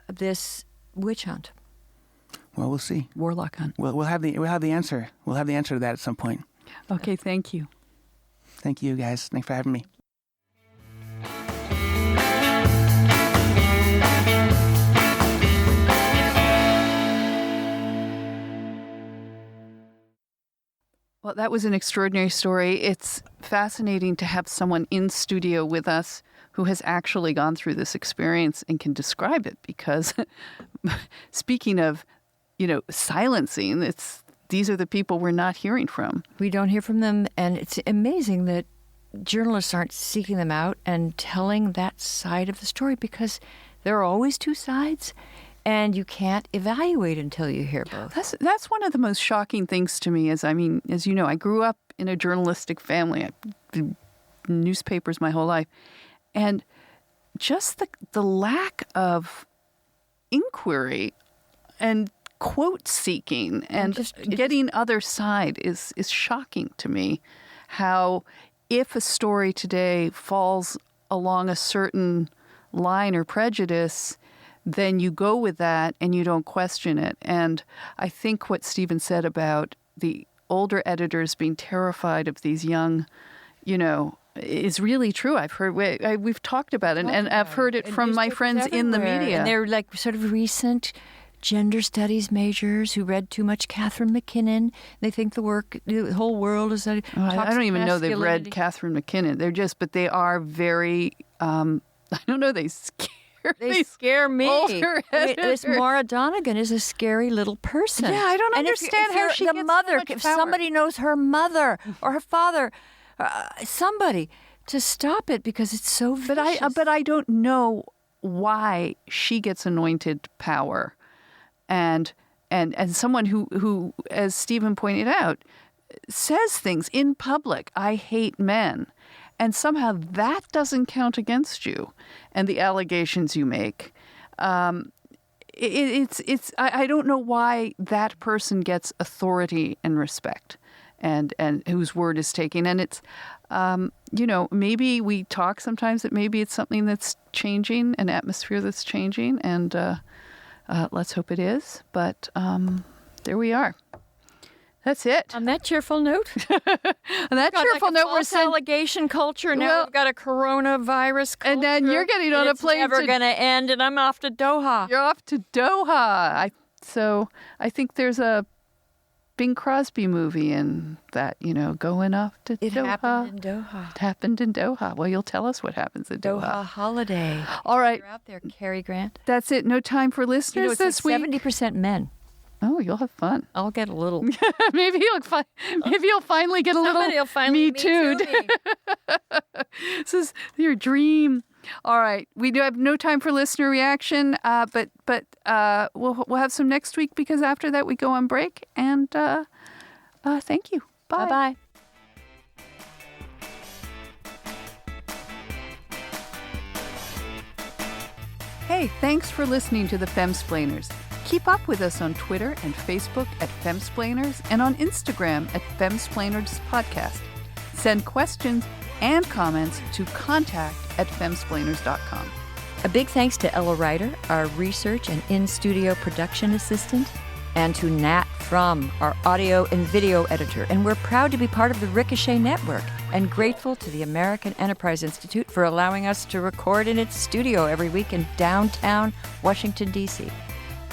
this witch hunt. Well, we'll see. Warlock hunt. We'll have the answer. We'll have the answer to that at some point. Okay, thank you. Thank you, guys. Thanks for having me. Well, that was an extraordinary story. It's fascinating to have someone in studio with us who has actually gone through this experience and can describe it, because speaking of, silencing, these are the people we're not hearing from. We don't hear from them, and it's amazing that journalists aren't seeking them out and telling that side of the story, because there are always two sides, and you can't evaluate until you hear both. That's one of the most shocking things to me. As you know, I grew up in a journalistic family. I did newspapers my whole life, and just the lack of inquiry and quote seeking and just getting other side is shocking to me. How if a story today falls along a certain line or prejudice, then you go with that and you don't question it. And I think what Stephen said about the older editors being terrified of these young, is really true. I've heard, we've talked about it, and I've heard it from my friends in the media. And they're like sort of recent gender studies majors who read too much Catherine McKinnon. They think the whole world is I don't even know they've read Catherine McKinnon. But they are very, I don't know, they scare me. Older This Maura Donegan is a scary little person. Yeah, I don't understand how she gets so much power. If somebody knows her mother or her father, somebody to stop it, because it's so vicious. But I don't know why she gets anointed power, and someone who, as Stephen pointed out, says things in public. I hate men. And somehow that doesn't count against you and the allegations you make. I don't know why that person gets authority and respect and whose word is taken. And it's, maybe we talk sometimes that maybe it's something that's changing, an atmosphere that's changing. And let's hope it is. But there we are. That's it. On that cheerful note. We're saying allegation culture. Now we've got a coronavirus culture. And then you're getting on a plane. It's never going to end, and I'm off to Doha. You're off to Doha. So I think there's a Bing Crosby movie in that, going off to Doha. It happened in Doha. It happened in Doha. Well, you'll tell us what happens in Doha. Doha holiday. All right. You're out there, Cary Grant. That's it. No time for listeners this week. 70% men. Oh, you'll have fun. I'll get a little. Maybe you'll finally get a little. Somebody will finally me too. This is your dream. All right, we do have no time for listener reaction, but we'll have some next week, because after that we go on break. And thank you. Bye bye. Hey, thanks for listening to the Femsplainers. Keep up with us on Twitter and Facebook at Femsplainers, and on Instagram at Femsplainers Podcast. Send questions and comments to contact@femsplainers.com. A big thanks to Ella Ryder, our research and in-studio production assistant, and to Nat Frum, our audio and video editor. And we're proud to be part of the Ricochet Network, and grateful to the American Enterprise Institute for allowing us to record in its studio every week in downtown Washington, D.C.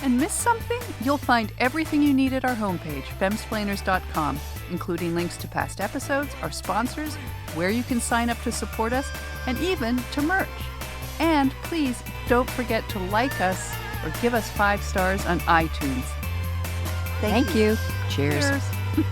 And miss something? You'll find everything you need at our homepage, femsplainers.com, including links to past episodes, our sponsors, where you can sign up to support us, and even to merch. And please don't forget to like us or give us 5 stars on iTunes. Thank you. Cheers. Cheers.